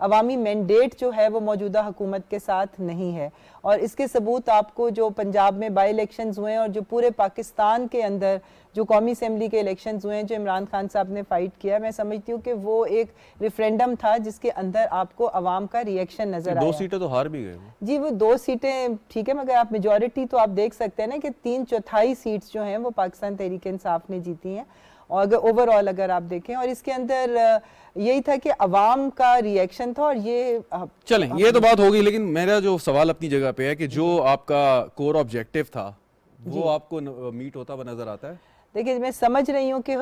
عوامی مینڈیٹ جو ہے وہ موجودہ حکومت کے ساتھ نہیں ہے. اور اس کے ثبوت آپ کو جو پنجاب میں بائی الیکشنز ہوئے ہیں اور جو پورے پاکستان کے اندر جو قومی اسمبلی کے الیکشنز ہوئے ہیں جو عمران خان صاحب نے فائٹ کیا, میں سمجھتی ہوں کہ وہ ایک ریفرینڈم تھا جس کے اندر آپ کو عوام کا ریئیکشن نظر آیا. 2 سیٹیں تو ہار بھی گئے. جی وہ 2 سیٹیں ٹھیک ہے, مگر آپ میجورٹی تو آپ دیکھ سکتے ہیں نا کہ 3/4 سیٹس جو ہیں وہ پاکستان تحریک انصاف نے جیتی ہیں, اور اگر اوور آل اگر آپ دیکھیں, اور اس کے اندر یہی تھا کہ عوام کا ریئیکشن تھا. اور یہ چلیں یہ تو بات ہوگی, لیکن میرا جو سوال اپنی جگہ پہ ہے کہ جو آپ کا کور آبجیکٹو تھا وہ آپ کو میٹ ہوتا ہوا نظر آتا ہے؟ دیکھیں میں سمجھ رہی ہوں کہ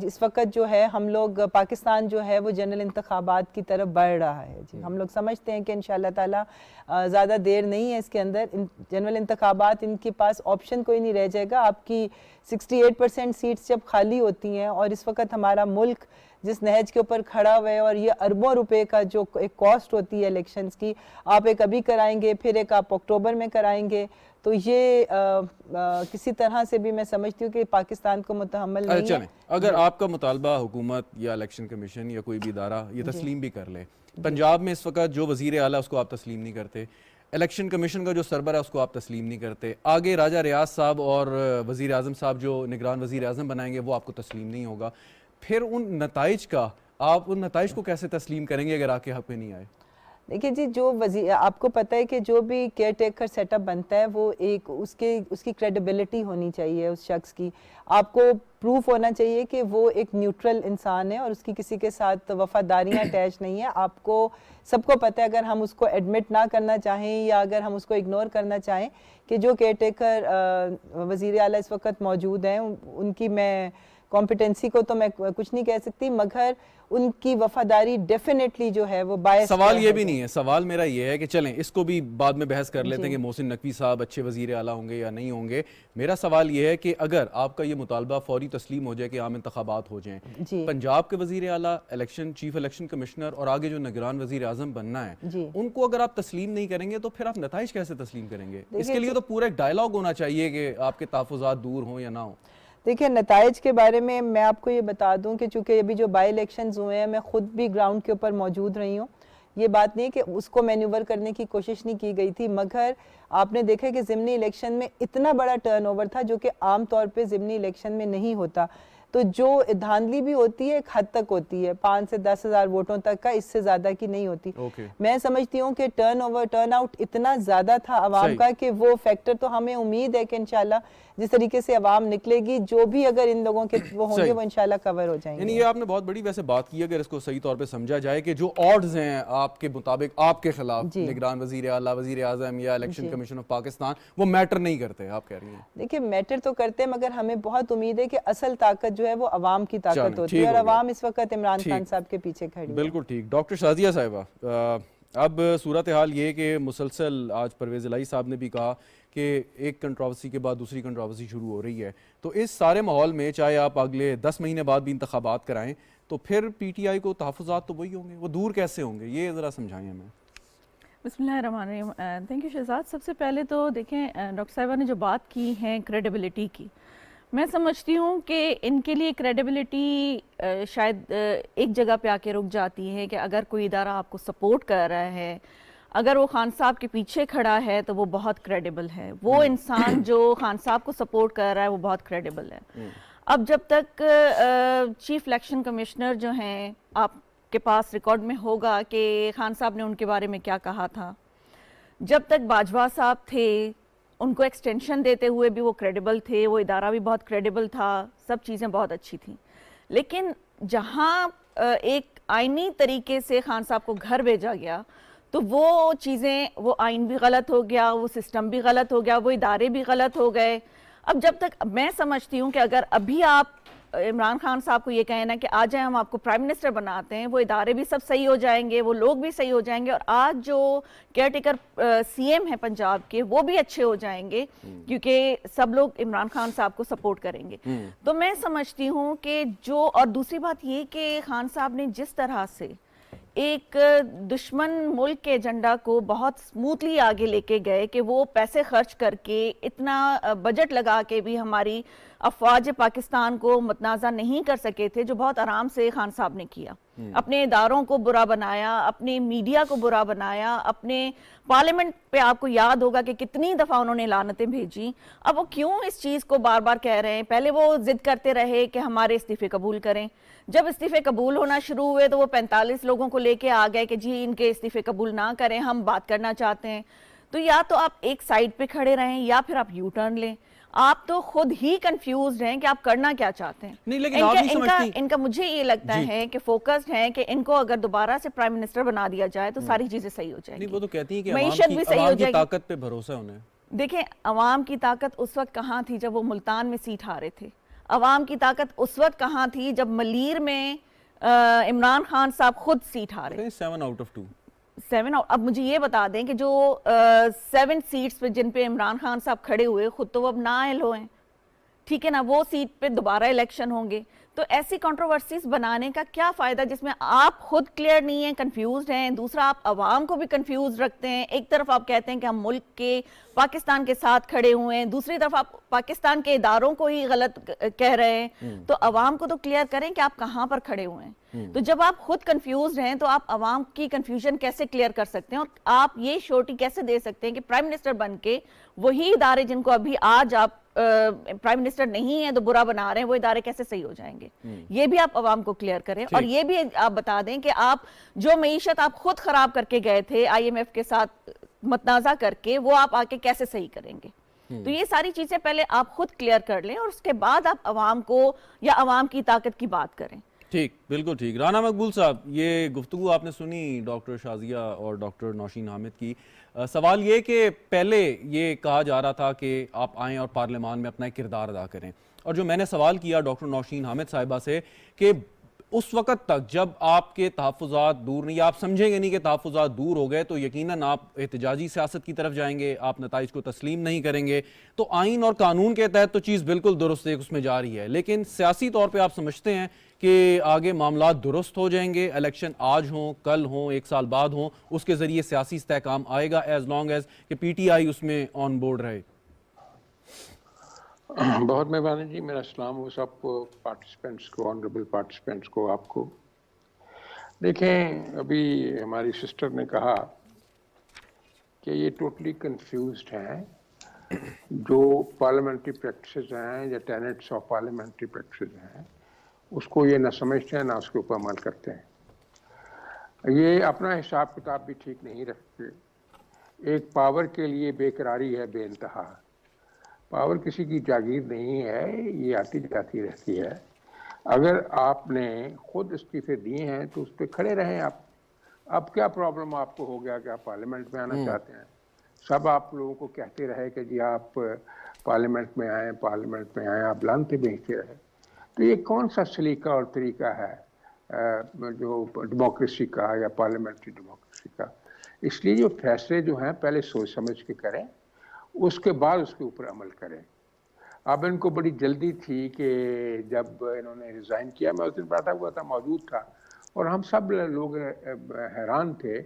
اس وقت جو ہے ہم لوگ پاکستان جو ہے وہ جنرل انتخابات کی طرف بڑھ رہا ہے. جی ہم لوگ سمجھتے ہیں کہ انشاءاللہ تعالی زیادہ دیر نہیں ہے اس کے اندر. جنرل انتخابات ان کے پاس آپشن کوئی نہیں رہ جائے گا. آپ کی 68% سیٹس جب خالی ہوتی ہیں, اور اس وقت ہمارا ملک جس نہج کے اوپر کھڑا ہوئے, اور یہ اربوں روپے کا جو ایک کاسٹ ہوتی ہے الیکشنز کی, آپ ایک ابھی کرائیں گے پھر ایک آپ اکتوبر میں کرائیں گے, تو یہ کسی طرح سے بھی میں سمجھتی ہوں کہ پاکستان کو متحمل نہیں ہے. چلیں اگر آپ کا مطالبہ حکومت یا الیکشن کمیشن یا کوئی بھی ادارہ یہ تسلیم بھی کر لے, پنجاب میں اس وقت جو وزیر اعلیٰ اس کو آپ تسلیم نہیں کرتے, الیکشن کمیشن کا جو سربراہ ہے اس کو آپ تسلیم نہیں کرتے, آگے راجہ ریاض صاحب اور وزیر اعظم صاحب جو نگران وزیر اعظم بنائیں گے وہ آپ کو تسلیم نہیں ہوگا, پھر ان نتائج کا آپ ان نتائج کو کیسے تسلیم کریں گے اگر آپ کے حق میں نہیں آئے؟ دیکھیں جی جو آپ کو پتہ ہے کہ جو بھی کیئر ٹیکر سیٹ اپ بنتا ہے وہ ایک اس کی کریڈیبلٹی ہونی چاہیے اس شخص کی. آپ کو پروف ہونا چاہیے کہ وہ ایک نیوٹرل انسان ہے اور اس کی کسی کے ساتھ وفاداریاں اٹیچ نہیں ہیں. آپ کو سب کو پتہ ہے, اگر ہم اس کو ایڈمٹ نہ کرنا چاہیں یا اگر ہم اس کو اگنور کرنا چاہیں, کہ جو کیئر ٹیکر وزیر اعلیٰ اس وقت موجود ہیں ان کی میں کمپیٹنسی کو تو میں کچھ نہیں کہہ سکتی, مگر ان کی وفاداری ڈیفینیٹلی جو ہے وہ باعث. سوال یہ بھی نہیں ہے, سوال میرا یہ ہے کہ چلیں اس کو بھی بعد میں بحث کر لیتے ہیں کہ محسن نقوی صاحب اچھے وزیر اعلیٰ ہوں گے یا نہیں ہوں گے. میرا سوال یہ ہے کہ اگر آپ کا یہ مطالبہ فوری تسلیم ہو جائے کہ عام انتخابات ہو جائیں, پنجاب کے وزیر اعلیٰ, چیف الیکشن کمشنر اور آگے جو نگران وزیر اعظم بننا ہے, ان کو اگر آپ تسلیم نہیں کریں گے تو پھر آپ نتائج کیسے تسلیم کریں گے؟ اس کے لیے تو پورا ایک ڈائلاگ ہونا چاہیے کہ آپ کے تحفظات دور ہوں یا نہ ہوں. دیکھیں نتائج کے بارے میں میں آپ کو یہ بتا دوں کہ چونکہ ابھی جو بائی الیکشنز ہوئے ہیں میں خود بھی گراؤنڈ کے اوپر موجود رہی ہوں, یہ بات نہیں کہ اس کو مینیور کرنے کی کوشش نہیں کی گئی تھی, مگر آپ نے دیکھا کہ ضمنی الیکشن میں اتنا بڑا ٹرن اوور تھا جو کہ عام طور پہ ضمنی الیکشن میں نہیں ہوتا. تو جو دھاندلی بھی ہوتی ہے ایک حد تک ہوتی ہے, 5 سے 10 ہزار ووٹوں تک کا, اس سے زیادہ کی نہیں ہوتی. میں سمجھتی ہوں کہ ٹرن آؤٹ اتنا زیادہ تھا عوام کا کہ وہ فیکٹر تو ہمیں امید ہے کہ انشاءاللہ جس طریقے سے عوام نکلے گی, جو بھی اگر ان لوگوں کے وہ ہوں گے وہ انشاءاللہ کور ہو جائیں گے. یعنی یہ آپ نے بہت بڑی ویسے بات کی, اگر اس کو صحیح طور پہ سمجھا جائے کہ جو آڈز ہیں آپ کے مطابق آپ کے خلاف, نگران وزیر اعلیٰ, وزیر اعظم یا الیکشن کمیشن آف پاکستان, وہ میٹر نہیں کرتے, آپ کہہ رہی ہیں؟ دیکھیں میٹر تو کرتے ہیں, مگر ہمیں بہت امید ہے کہ اصل طاقت جو ہے وہ عوام کی طاقت ہوتی ہے, اور عوام اس وقت عمران خان صاحب کے پیچھے کھڑی ہے. بالکل ٹھیک. ڈاکٹر شازیہ صاحبہ, اب صورتحال یہ کہ مسلسل آج پرویز الہی صاحب نے بھی کہا کہ ایک کنٹروورسی کے بعد دوسری کنٹروورسی شروع ہو رہی ہے, تو اس سارے ماحول میں چاہے آپ اگلے 10 مہینے بعد بھی انتخابات کرائیں تو پھر پی ٹی آئی کو تحفظات تو وہی ہوں گے, وہ دور کیسے ہوں گے, یہ ذرا سمجھائیں ہمیں. بسم اللہ الرحمن الرحیم. Thank you Shahzad. سب سے پہلے تو دیکھیں ڈاکٹر صاحبہ نے جو بات کی ہے کریڈیبلٹی کی, میں سمجھتی ہوں کہ ان کے لیے کریڈیبلٹی شاید ایک جگہ پہ آ کے رک جاتی ہے کہ اگر کوئی ادارہ آپ کو سپورٹ کر رہا ہے, اگر وہ خان صاحب کے پیچھے کھڑا ہے تو وہ بہت کریڈیبل ہے. وہ انسان جو خان صاحب کو سپورٹ کر رہا ہے وہ بہت کریڈیبل ہے. اب جب تک چیف الیکشن کمشنر جو ہیں آپ کے پاس ریکارڈ میں ہوگا کہ خان صاحب نے ان کے بارے میں کیا کہا تھا, جب تک باجوہ صاحب تھے ان کو ایکسٹینشن دیتے ہوئے بھی وہ کریڈیبل تھے, وہ ادارہ بھی بہت کریڈیبل تھا, سب چیزیں بہت اچھی تھیں. لیکن جہاں ایک آئینی طریقے سے خان صاحب کو گھر بھیجا گیا تو وہ چیزیں, وہ آئین بھی غلط ہو گیا, وہ سسٹم بھی غلط ہو گیا, وہ ادارے بھی غلط ہو گئے. اب جب تک میں سمجھتی ہوں کہ اگر ابھی آپ عمران خان صاحب کو یہ کہیں نا کہ آ جائیں ہم آپ کو پرائم منسٹر بناتے ہیں, وہ ادارے بھی سب صحیح ہو جائیں گے, وہ لوگ بھی صحیح ہو جائیں گے, اور آج جو کیئر ٹیکر سی ایم ہیں پنجاب کے وہ بھی اچھے ہو جائیں گے کیونکہ سب لوگ عمران خان صاحب کو سپورٹ کریں گے. تو میں سمجھتی ہوں کہ جو, اور دوسری بات یہ کہ خان صاحب نے جس طرح سے ایک دشمن ملک کے ایجنڈا کو بہت سموتھلی آگے لے کے گئے کہ وہ پیسے خرچ کر کے اتنا بجٹ لگا کے بھی ہماری افواج پاکستان کو متنازع نہیں کر سکے تھے، جو بہت آرام سے خان صاحب نے کیا. اپنے اداروں کو برا بنایا، اپنے میڈیا کو برا بنایا، اپنے پارلیمنٹ پہ آپ کو یاد ہوگا کہ کتنی دفعہ انہوں نے لعنتیں بھیجی. اب وہ کیوں اس چیز کو بار بار کہہ رہے ہیں؟ پہلے وہ ضد کرتے رہے کہ ہمارے استعفے قبول کریں. جب استعفے قبول ہونا شروع ہوئے تو وہ 45 لوگوں کو لے کے آ گئے کہ جی ان کے استعفے قبول نہ کریں، ہم بات کرنا چاہتے ہیں. تو یا تو آپ ایک سائڈ پہ کھڑے رہیں یا پھر آپ یو ٹرن لیں. آپ تو خود ہی کنفیوزڈ ہیں کہ آپ کرنا کیا چاہتے ہیں. نہیں لیکن آپ نہیں سمجھتی ان کا مجھے یہ لگتا ہے کہ فوکسڈ ہیں کہ ان کو اگر دوبارہ سے پرائم منسٹر بنا دیا جائے تو ساری چیزیں صحیح ہو جائیں گی. نہیں وہ تو کہتی ہیں کہ معیشت بھی صحیح ہو عوام کی جائے گی. طاقت پہ بھروسہ انہیں. دیکھیں عوام کی طاقت اس وقت کہاں تھی جب وہ ملتان میں سیٹ ہارے تھے. عوام کی طاقت اس وقت کہاں تھی جب ملیر میں عمران خان صاحب خود سیٹ ہارے. 7 out of 2. 7. اب مجھے یہ بتا دیں کہ جو 7 سیٹس پہ جن پہ عمران خان صاحب کھڑے ہوئے خود تو وہ اب نااہل ہوئے، ٹھیک ہے نا، وہ سیٹ پہ دوبارہ الیکشن ہوں گے. تو ایسی کنٹروورسیز بنانے کا کیا فائدہ جس میں آپ خود کلیئر نہیں ہیں، کنفیوزڈ ہیں، دوسرا آپ عوام کو بھی کنفیوز رکھتے ہیں. ایک طرف آپ کہتے ہیں کہ ہم ملک کے پاکستان کے ساتھ کھڑے ہوئے ہیں، دوسری طرف آپ پاکستان کے اداروں کو ہی غلط کہہ رہے ہیں. تو عوام کو تو کلیئر کریں کہ آپ کہاں پر کھڑے ہوئے ہیں. تو جب آپ خود کنفیوزڈ ہیں تو آپ عوام کی کنفیوژن کیسے کلیئر کر سکتے ہیں، اور آپ یہ شورٹی کیسے دے سکتے ہیں کہ پرائم منسٹر بن کے وہی ادارے جن کو ابھی آج آپ پرائم منسٹر نہیں ہیں تو برا بنا رہے ہیں، وہ ادارے کیسے صحیح ہو جائیں گے؟ یہ بھی آپ عوام کو کلیئر کریں. اور یہ بھی آپ بتا دیں کہ آپ جو معیشت آپ خود خراب کر کے گئے تھے IMF کے ساتھ متنازع کر کے، وہ آپ آ کے کیسے صحیح کریں گے. تو یہ ساری چیزیں پہلے آپ خود کلیئر کر لیں اور اس کے بعد آپ عوام کو یا عوام کی طاقت کی بات کریں. ٹھیک، بالکل ٹھیک. رانا مقبول صاحب، یہ گفتگو آپ نے سنی ڈاکٹر شازیہ اور ڈاکٹر نوشین حامد کی. سوال یہ کہ پہلے یہ کہا جا رہا تھا کہ آپ آئیں اور پارلیمان میں اپنا ایک کردار ادا کریں، اور جو میں نے سوال کیا ڈاکٹر نوشین حامد صاحبہ سے کہ اس وقت تک جب آپ کے تحفظات دور نہیں، آپ سمجھیں گے نہیں کہ تحفظات دور ہو گئے تو یقیناً آپ احتجاجی سیاست کی طرف جائیں گے، آپ نتائج کو تسلیم نہیں کریں گے. تو آئین اور قانون کے تحت تو چیز بالکل درست ہے، اس میں جاری ہے، لیکن سیاسی طور پہ آپ سمجھتے ہیں کہ آگے معاملات درست ہو جائیں گے، الیکشن آج ہوں، کل ہوں، 1 سال بعد ہوں، اس کے ذریعے سیاسی استحکام آئے گا ایز لانگ ایز کہ PTI اس میں آن بورڈ رہے؟ بہت مہربانی جی. میرا السلام ہو سب پارٹیسپینٹس کو، آنریبل پارٹیسپینٹس کو. آپ کو دیکھیں، ابھی ہماری سسٹر نے کہا کہ یہ ٹوٹلی کنفیوزڈ ہیں. جو پارلیمنٹری پریکٹسز ہیں یا ٹینٹس آف پارلیمنٹری پریکٹسز ہیں اس کو یہ نہ سمجھتے ہیں نہ اس کے اوپر عمل کرتے ہیں. یہ اپنا حساب کتاب بھی ٹھیک نہیں رکھتے. ایک پاور کے لیے بے قراری ہے بے انتہا. پاور کسی کی جاگیر نہیں ہے، یہ آتی جاتی رہتی ہے. اگر آپ نے خود استعفے دیے ہیں تو اس پہ کھڑے رہیں. آپ اب کیا پرابلم آپ کو ہو گیا کہ آپ پارلیمنٹ میں آنا چاہتے ہیں؟ سب آپ لوگوں کو کہتے رہے کہ جی آپ پارلیمنٹ میں آئیں، پارلیمنٹ میں آئیں، آپ لانتے بھیجتے رہے. تو یہ کون سا سلیقہ اور طریقہ ہے جو ڈیموکریسی کا یا پارلیمنٹری ڈیموکریسی کا؟ اس لیے جو فیصلے جو ہیں پہلے سوچ سمجھ کے کریں، اس کے بعد اس کے اوپر عمل کریں. اب ان کو بڑی جلدی تھی کہ جب انہوں نے ریزائن کیا، میں اس دن بیٹھا ہوا تھا، موجود تھا، اور ہم سب لوگ حیران تھے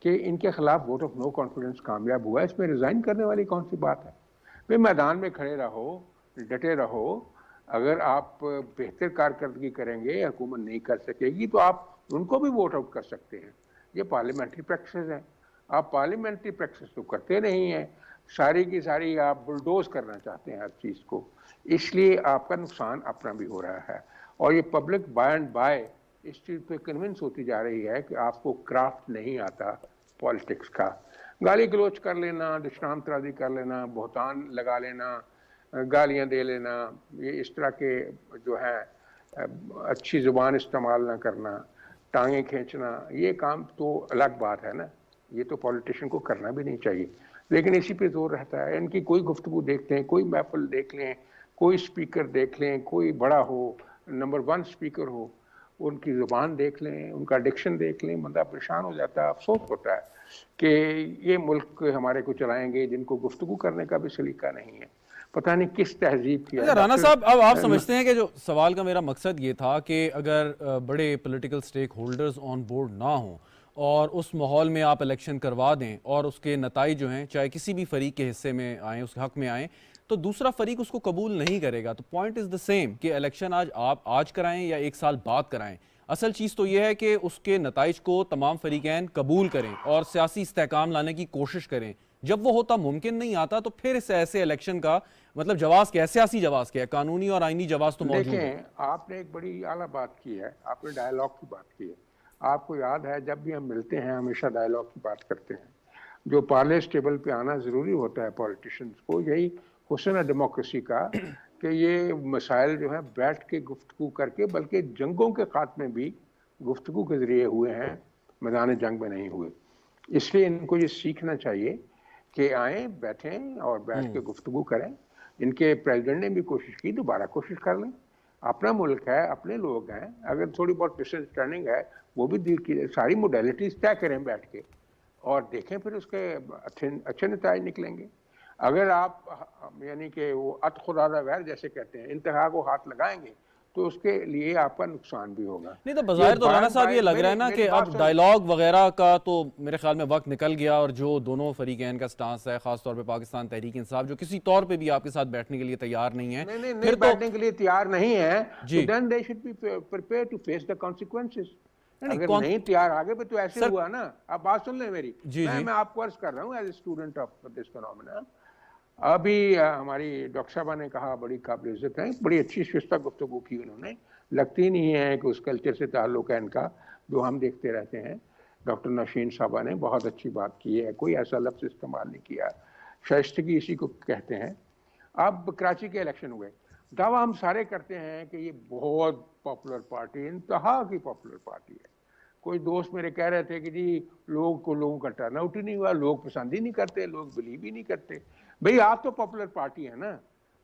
کہ ان کے خلاف ووٹ آف نو کانفیڈنس کامیاب ہوا ہے. اس میں ریزائن کرنے والی کون سی بات ہے؟ بھئی میدان میں کھڑے رہو، ڈٹے رہو. اگر آپ بہتر کارکردگی کریں گے، حکومت نہیں کر سکے گی تو آپ ان کو بھی ووٹ آؤٹ کر سکتے ہیں. یہ پارلیمنٹری پریکٹسز ہیں. آپ پارلیمنٹری پریکٹسز تو کرتے نہیں ہیں، ساری کی ساری آپ بلڈوز کرنا چاہتے ہیں ہر چیز کو. اس لیے آپ کا نقصان اپنا بھی ہو رہا ہے. اور یہ پبلک بائی اینڈ بائی اس چیز پہ کنونس ہوتی جا رہی ہے کہ آپ کو کرافٹ نہیں آتا پالیٹکس کا. گالی گلوچ کر لینا، دشنام ترازی کر لینا، بہتان لگا لینا، گالیاں دے لینا، یہ اس طرح کے جو ہے اچھی زبان استعمال نہ کرنا، ٹانگیں کھینچنا، یہ کام تو الگ بات ہے نا. یہ تو پولیٹیشین کو کرنا بھی نہیں چاہیے، لیکن اسی پہ زور رہتا ہے. ان کی کوئی گفتگو دیکھتے ہیں، کوئی محفل دیکھ لیں، کوئی اسپیکر دیکھ لیں، کوئی بڑا ہو، نمبر 1 اسپیکر ہو، ان کی زبان دیکھ لیں، ان کا ڈکشن دیکھ لیں، بندہ پریشان ہو جاتا ہے. افسوس ہوتا ہے کہ یہ ملک ہمارے کو چلائیں گے جن کو گفتگو کرنے کا بھی سلیقہ نہیں ہے. پتہ نہیں کس تہذیب کی. رانا صاحب، اب آپ سمجھتے ہیں کہ جو سوال کا میرا مقصد یہ تھا کہ اگر بڑے political stakeholders on board نہ ہوں اور اس ماحول میں آپ الیکشن کروا دیں اور اس کے نتائج جو ہیں چاہے کسی بھی فریق کے حصے میں آئیں، اس کے حق میں آئیں، تو دوسرا فریق اس کو قبول نہیں کرے گا. تو پوائنٹ از دا سیم کہ الیکشن آپ آج کرائیں یا ایک سال بعد کرائیں, اصل چیز تو یہ ہے کہ اس کے نتائج کو تمام فریقین قبول کریں اور سیاسی استحکام لانے کی کوشش کریں. جب وہ ہوتا ممکن نہیں آتا تو پھر اس ایسے الیکشن کا مطلب جواز کیا ہے, سیاسی جواز کیا ہے, قانونی اور آئینی جواز تو موجود ہے. دیکھیں, آپ نے ایک بڑی اعلیٰ بات کی ہے, آپ نے ڈائیلاگ کی بات کی ہے. آپ کو یاد ہے جب بھی ہم ملتے ہیں ہمیشہ ڈائیلاگ کی بات کرتے ہیں. جو پارلیس ٹیبل پہ آنا ضروری ہوتا ہے پولیٹیشنز کو, یہی حسن ہے ڈیموکریسی کا کہ یہ مسائل جو ہیں بیٹھ کے گفتگو کر کے, بلکہ جنگوں کے خاتمے بھی گفتگو کے ذریعے ہوئے ہیں, میدان جنگ میں نہیں ہوئے. اس لیے ان کو یہ سیکھنا چاہیے کہ آئیں, بیٹھیں اور بیٹھ کے گفتگو کریں. ان کے پریزیڈنٹ نے بھی کوشش کی, دوبارہ کوشش کر لیں. اپنا ملک ہے, اپنے لوگ ہیں, اگر تھوڑی بہت مس انڈرسٹینڈنگ ہے وہ بھی دل کی ساری موڈیلٹیز طے کریں بیٹھ کے اور دیکھیں, پھر اس کے اچھے نتائج نکلیں گے. اگر آپ یعنی کہ وہ خدادہ ویر جیسے کہتے ہیں انتہا کو ہاتھ لگائیں گے تو اس کے لیے آپ کا نقصان بھی ہوگا. نہیں تو بظاہر تو رانا صاحب یہ لگ رہا ہے نا کہ اب ڈائیلاگ وغیرہ کا تو میرے خیال میں وقت نکل گیا, اور جو دونوں فریقین کا سٹانس ہے, خاص طور پہ پاکستان تحریک انصاف جو کسی طور پہ بھی آپ کے ساتھ بیٹھنے کے لیے تیار نہیں ہے, نہیں بیٹھنے کے لیے تیار نہیں ہے, then they should be prepared to face the consequences. اگر نہیں تیار آگے پہ تو ایسے ہوا نا. آپ بات سن لیں میری, میں آپ کو عرض کر رہا ہوں as a student of this phenomena. ابھی ہماری ڈاکٹر صاحبہ نے کہا, بڑی قابل عزت ہے, بڑی اچھی شائستہ گفتگو کی انہوں نے. لگتی نہیں ہے کہ اس کلچر سے تعلق ہے ان کا جو ہم دیکھتے رہتے ہیں. ڈاکٹر نوشین صاحبہ نے بہت اچھی بات کی ہے, کوئی ایسا لفظ استعمال نہیں کیا. شائستگی اسی کو کہتے ہیں. اب کراچی کے الیکشن ہوئے, دعویٰ ہم سارے کرتے ہیں کہ یہ بہت پاپولر پارٹی, انتہا کی پاپولر پارٹی ہے. کوئی دوست میرے کہہ رہے تھے کہ جی لوگوں کا ٹرن آؤٹ ہی نہیں ہوا, لوگ پسند ہی نہیں کرتے, لوگ بلیو ہی نہیں کرتے. بھئی آپ تو پاپولر پارٹی ہیں نا,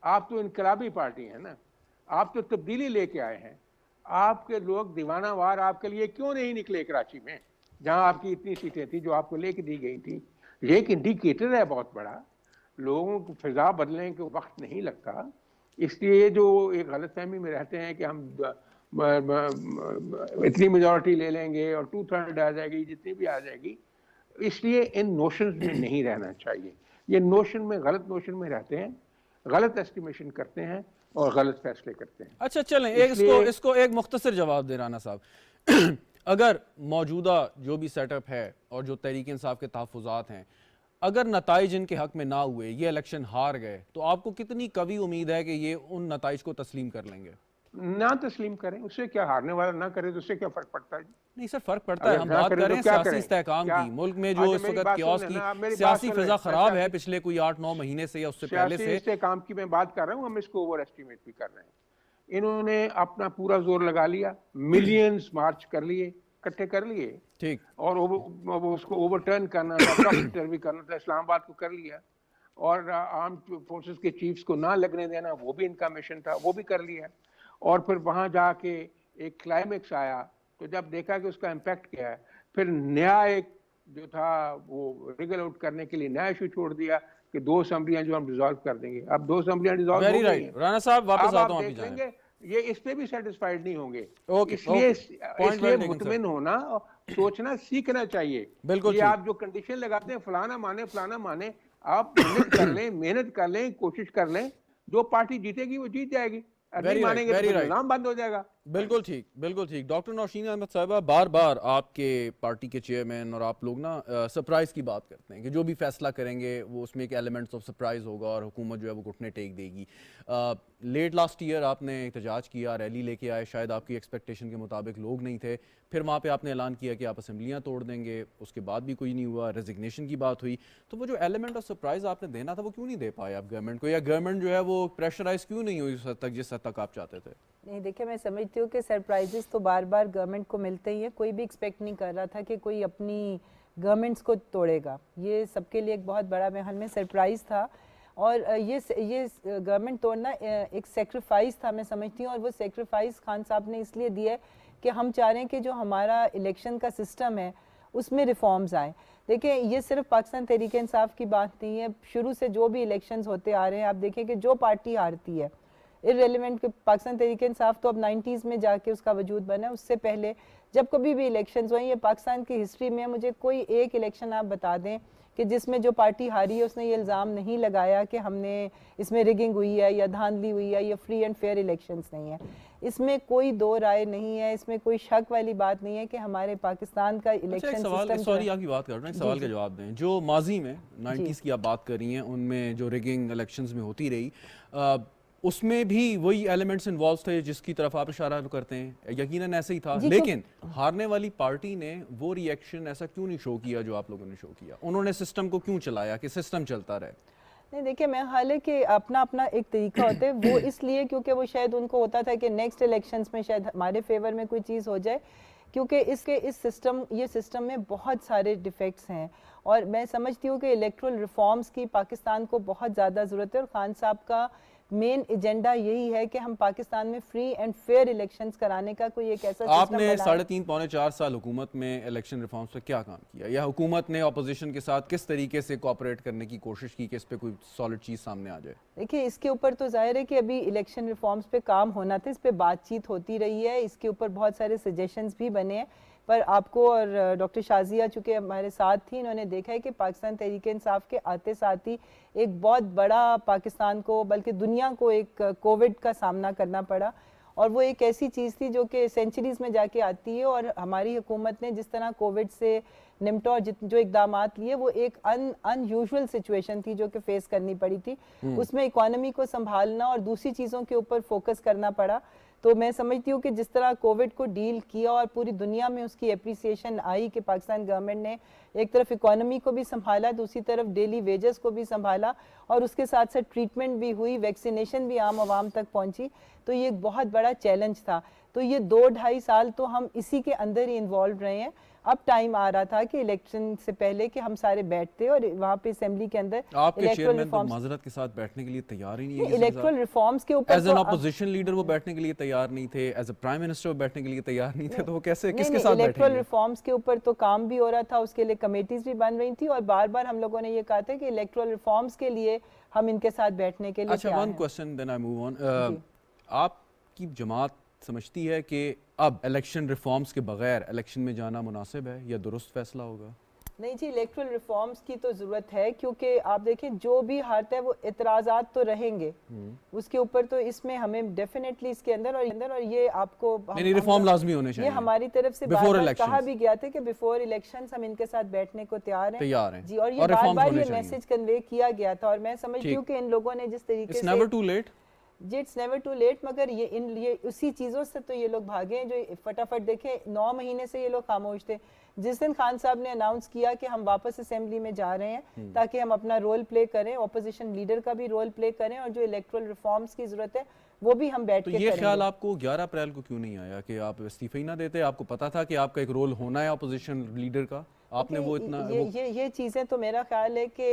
آپ تو انقلابی پارٹی ہیں نا, آپ تو تبدیلی لے کے آئے ہیں. آپ کے لوگ دیوانہ وار آپ کے لیے کیوں نہیں نکلے کراچی میں, جہاں آپ کی اتنی سیٹیں تھیں جو آپ کو لے کے دی گئی تھیں؟ یہ ایک انڈیکیٹر ہے بہت بڑا. لوگوں کو فضا بدلنے کے وقت نہیں لگتا. اس لیے جو ایک غلط فہمی میں رہتے ہیں کہ ہم اتنی میجورٹی لے لیں گے اور 2/3 آ جائے گی, جتنی بھی آ جائے گی, اس لیے ان نوشنز میں نہیں رہنا چاہیے. یہ نوشن میں, غلط نوشن میں رہتے ہیں, غلط ایسٹیمیشن کرتے ہیں اور غلط فیصلے کرتے ہیں. اچھا چلیں اس کو ایک مختصر جواب دے رانا صاحب. اگر موجودہ جو بھی سیٹ اپ ہے اور جو تحریک انصاف کے تحفظات ہیں, اگر نتائج ان کے حق میں نہ ہوئے, یہ الیکشن ہار گئے, تو آپ کو کتنی قوی امید ہے کہ یہ ان نتائج کو تسلیم کر لیں گے؟ نہ تسلیم کریں, اس سے کیا, ہارنے والا نہ کرے تو اس سے کیا فرق پڑتا ہے؟ نہیں سر, فرق پڑتا ہے. ہم بات کر رہے ہیں سیاسی استحکام کی. ملک میں جو اس وقت کیوس کی سیاسی فضا خراب ہے پچھلے کوئی 8-9 مہینے سے یا اس سے پہلے سے. سیاسی استحکام کی میں بات کر رہا ہوں, ہم اس کو اوور ایسٹیمیٹ بھی کر رہے ہیں. انہوں نے اپنا پورا زور لگا لیا, ملینز مارچ کر لیے, اکٹھے کر لیے, ٹھیک, اور اس کو اوور ٹرن کرنا تھا, بھی کرنا تھا, اسلام آباد کو کر لیا, اور آرم فورسز کے چیفز کو نہ لگنے دینا, وہ بھی ان کا مشن تھا, وہ بھی کر لیا. اور پھر وہاں جا کے ایک کلائمیکس آیا تو جب دیکھا کہ اس کا امپیکٹ کیا ہے, پھر نیا ایک جو تھا وہ ریگل آؤٹ کرنے کے لیے نیا ایشو چھوڑ دیا کہ 2 اسمبلیاں جو ہم ڈیزالو کر دیں گے. اب 2 اسمبلیاں ڈیزالو ہو گئی ہیں. رانا صاحب واپس آتا ہوں, آپ دیکھ لیں گے, یہ اس پہ بھی سیٹسفائیڈ نہیں ہوں گے. اس لیے مطمئن ہونا, سوچنا سیکھنا چاہیے. یہ آپ جو کنڈیشن لگاتے ہیں فلانا مانے, آپ محنت کر لیں, کوشش کر لیں, جو پارٹی جیتے گی وہ جیت جائے گی. نظام بند ہو جائے گا. بالکل ٹھیک, بالکل ٹھیک. ڈاکٹر نوشین احمد صاحبہ, بار بار آپ کے پارٹی کے چیئرمین اور آپ لوگ نا سرپرائز کی بات کرتے ہیں کہ جو بھی فیصلہ کریں گے وہ اس میں ایک ایلیمنٹس آف سرپرائز ہوگا اور حکومت جو ہے وہ گھٹنے ٹیک دے گی. لیٹ لاسٹ ایئر آپ نے احتجاج کیا, ریلی لے کے آئے, شاید آپ کی ایکسپیکٹیشن کے مطابق لوگ نہیں تھے. پھر وہاں پہ آپ نے اعلان کیا کہ آپ اسمبلیاں توڑ دیں گے, اس کے بعد بھی کوئی نہیں ہوا, ریزگنیشن کی بات ہوئی. تو وہ جو ایلیمنٹ آف سرپرائز آپ نے دینا تھا وہ کیوں نہیں دے پائے آپ گورنمنٹ کو, یا گورنمنٹ جو ہے وہ پریشرائز کیوں نہیں ہوئی اس حد تک جس حد تک آپ چاہتے تھے؟ نہیں دیکھیں, میں سمجھتی ہوں کہ سرپرائزز تو بار بار گورنمنٹ کو ملتے ہی ہیں. کوئی بھی ایکسپیکٹ نہیں کر رہا تھا کہ کوئی اپنی گورنمنٹس کو توڑے گا. یہ سب کے لیے ایک بہت بڑا میرے خیال میں سرپرائز تھا, اور یہ گورنمنٹ توڑنا ایک سیکریفائز تھا میں سمجھتی ہوں. اور وہ سیکریفائز خان صاحب نے اس لیے دیا ہے کہ ہم چاہ رہے ہیں کہ جو ہمارا الیکشن کا سسٹم ہے اس میں ریفارمز آئیں. دیکھیں, یہ صرف پاکستان تحریک انصاف کی بات نہیں ہے, شروع سے جو بھی الیکشنز ہوتے آ رہے ہیں آپ دیکھیں کہ جو پارٹی ہارتی ہے irrelevant کہ پاکستان تحریک انصاف تو اب 90s میں جا کے اس کا وجود بنا ہے. اس سے پہلے جب کبھی بھی الیکشنز ہوئیں یہ پاکستان کی ہسٹری میں, مجھے کوئی ایک الیکشن آپ بتا دیں کہ جس میں جو پارٹی ہاری ہے اس نے یہ الزام نہیں لگایا کہ ہم نے اس میں ریگنگ ہوئی ہے یا دھاندلی ہوئی ہے یا فری اینڈ فیئر الیکشنز نہیں ہیں. اس میں کوئی دو رائے نہیں ہے, اس میں کوئی شک والی بات نہیں ہے کہ ہمارے پاکستان کا الیکشن سسٹم. سوری آپ کی بات کر رہے ہیں, ایک سوال کا جواب دیں. جو ماضی میں 90s کی آپ بات کر رہی ہیں, ان میں جو ریگنگ الیکشنز میں ہوتی رہی, اس میں بھی وہی ایلیمنٹس انوالو تھے جس کی طرف آپ اشارہ کرتے ہیں, یقیناً ایسے ہی تھا, لیکن ہارنے والی پارٹی نے وہ ری ایکشن ایسا کیوں نہیں شو کیا جو آپ لوگوں نے شو کیا؟ انہوں نے سسٹم کو کیوں چلایا کہ سسٹم چلتا رہے؟ نہیں دیکھیں, میں حال ہے کہ اپنا ایک طریقہ ہوتا ہے, وہ اس لیے کیونکہ وہ شاید ان کو ہوتا تھا کہ نیکسٹ الیکشنز میں شاید ہمارے فیور میں کوئی چیز ہو جائے, کیونکہ اس سسٹم میں بہت سارے ڈیفیکٹس ہیں. اور میں سمجھتی ہوں کہ الیکٹرل ریفارمز کی پاکستان کو بہت زیادہ ضرورت ہے, اور خان صاحب کا مین ایجنڈا یہی ہے کہ ہم پاکستان میں فری اینڈ فیئر الیکشنز کرانے کا کوئی ایک ایسا آپ نے 3.5 پونے 4 سال حکومت میں الیکشن ریفارمز پہ کیا کام کیا, یا حکومت نے اپوزیشن کے ساتھ کس طریقے سے کوآپریٹ کرنے کی کوشش کی کہ اس پہ کوئی سالڈ چیز سامنے آ جائے؟ دیکھیں, اس کے اوپر تو ظاہر ہے کہ ابھی الیکشن ریفارمز پہ کام ہونا تھا, اس پہ بات چیت ہوتی رہی ہے, اس کے اوپر بہت سارے سجیشنز بھی بنے ہیں, پر آپ کو اور ڈاکٹر شازیہ چونکہ ہمارے ساتھ تھی, انہوں نے دیکھا ہے کہ پاکستان تحریک انصاف کے آتے ساتھ ہی ایک بہت بڑا پاکستان کو بلکہ دنیا کو ایک کووڈ کا سامنا کرنا پڑا, اور وہ ایک ایسی چیز تھی جو کہ سینچریز میں جا کے آتی ہے, اور ہماری حکومت نے جس طرح کووڈ سے نمٹا اور جو اقدامات لیے وہ ایک ان یوزول سچویشن تھی جو کہ فیس کرنی پڑی تھی. اس میں اکانومی کو سنبھالنا اور دوسری چیزوں کے اوپر فوکس کرنا پڑا. تو میں سمجھتی ہوں کہ جس طرح کووڈ کو ڈیل کیا اور پوری دنیا میں اس کی اپریسیشن آئی کہ پاکستان گورنمنٹ نے ایک طرف اکانومی کو بھی سنبھالا, دوسری طرف ڈیلی ویجز کو بھی سنبھالا, اور اس کے ساتھ ساتھ ٹریٹمنٹ بھی ہوئی, ویکسینیشن بھی عام عوام تک پہنچی, تو یہ ایک بہت بڑا چیلنج تھا. تو یہ 2-2.5 سال تو ہم اسی کے اندر ہی انوالو رہے ہیں. اب ٹائم آ رہا تھا کہ الیکشن سے پہلے کہ ہم سارے بیٹھتے اور وہاں پہ اسمبلی کے اندر آپ کے چیئرمین تو معذرت کے ساتھ بیٹھنے کے لیے تیار ہی نہیں ہے, الیکٹرل ریفارمز کے اوپر ایز این اپوزیشن لیڈر وہ بیٹھنے کے لیے تیار نہیں تھے, ایز اے پرائم منسٹر وہ بیٹھنے کے لیے تیار نہیں تھے, تو وہ کیسے کس کے ساتھ بیٹھیں گے؟ الیکٹرل ریفارمز کے اوپر تو کام بھی ہو رہا تھا, اس کے لیے کمیٹیز بھی بن رہی تھی, اور بار بار ہم لوگوں نے یہ کہا تھا کہ الیکٹرل ریفارمز کے لیے ہم ان کے ساتھ بیٹھنے کے لیے تیار ہیں. اچھا, one question then I move on. آپ کی جماعت سمجھتی ہے کہ اب الیکشن ریفارمز کے بغیر الیکشن میں جانا مناسب ہے یا درست فیصلہ ہوگا؟ نہیں جی, الیکٹرل ریفارمز کی تو ضرورت ہے, کیونکہ آپ دیکھیں جو بھی ہارتا ہے وہ اعتراضات تو رہیں گے اس کے اوپر, تو اس میں ہمیں ڈیفینیٹلی اس کے اندر اور یہ آپ کو ریفارم لازمی ہونے چاہیے. یہ ہماری طرف سے بار بار کہا بھی گیا تھا کہ بیفور الیکشنز ہم ان کے ساتھ بیٹھنے کو تیار ہیں جی, اور یہ بار بار یہ میسج کنوے کیا گیا تھا, اور میں سمجھتی ہوں کہ ان لوگوں نے جس طریقے سے It's never too late. جی اٹس نیور ٹو لیٹ, مگر یہ اسی چیزوں سے تو یہ لوگ بھاگے ہیں جو فٹافٹ. دیکھیں 9 مہینے سے یہ لوگ خاموش تھے. جس دن خان صاحب نے اناؤنس کیا کہ ہم واپس اسمبلی میں جا رہے ہیں تاکہ ہم اپنا رول پلے کریں, اپوزیشن لیڈر کا بھی رول پلے کریں, اور جو الیکٹرل ریفارمز کی ضرورت ہے وہ بھی ہم بیٹھ کے کریں. تو یہ خیال آپ کو 11 اپریل کو کیوں نہیں آیا کہ آپ استعفے ہی نہ دیتے؟ آپ کو پتا تھا کہ آپ کا ایک رول ہونا ہے اپوزیشن لیڈر کا, آپ نے وہ اتنا یہ چیزیں تو میرا خیال ہے کہ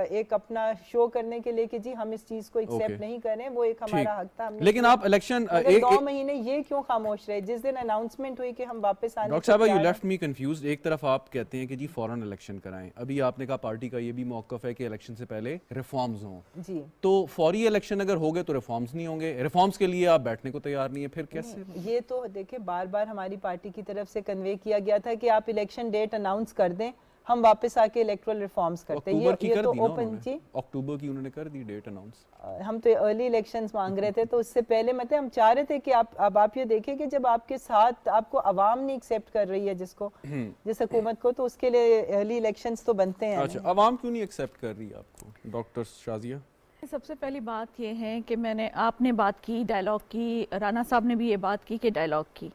ایک اپنا شو کرنے کے لیے کہ جی ہم اس چیز کو ایکسیپٹ نہیں کریں, وہ ایک ہمارا حق تھا. لیکن آپ الیکشن 2 مہینے یہ کیوں خاموش رہے جس دن اناؤنسمنٹ ہوئی کہ ہم واپس آنے؟ ڈاکٹر صاحبہ, یو لیفٹ می کنفیوزڈ. ایک طرف آپ کہتے ہیں کہ جی فوراً الیکشن کرائیں, ابھی آپ نے کہا پارٹی کا یہ بھی موقف ہے کہ الیکشن سے پہلے ریفارمز ہوں جی, تو فوری الیکشن اگر ہوگے تو ریفارمز نہیں ہوں گے, ریفارمز کے لیے آپ بیٹھنے کو تیار نہیں ہے, پھر کیسے؟ یہ تو دیکھیں بار بار ہماری پارٹی کی طرف سے کنوے کیا گیا تھا کہ آپ الیکشن ڈیٹ اناؤنس کر دیں, ہم واپس آ کے الیکٹرل ریفارمز کرتے ہیں. یہ تو اوپن جی اکتوبر کی انہوں نے کر دی ڈیٹ اناؤنس. ہم تو ارلی الیکشنز مانگ رہے تھے, تو اس سے پہلے مطلب ہم چاہ رہے تھے کہ آپ یہ دیکھیں کہ جب آپ کے ساتھ آپ کو عوام نہیں ایکسیپٹ کر رہی ہے جس حکومت کو, تو اس کے لیے ارلی الیکشنز تو بنتے ہیں. اچھا, عوام کیوں نہیں ایکسیپٹ کر رہی آپ کو ڈاکٹر شازیہ؟ سب سے پہلی بات یہ ہے کہ آپ نے بات کی ڈائلاگ کی, رانا صاحب نے بھی یہ بات کی کہ ڈائلاگ کی,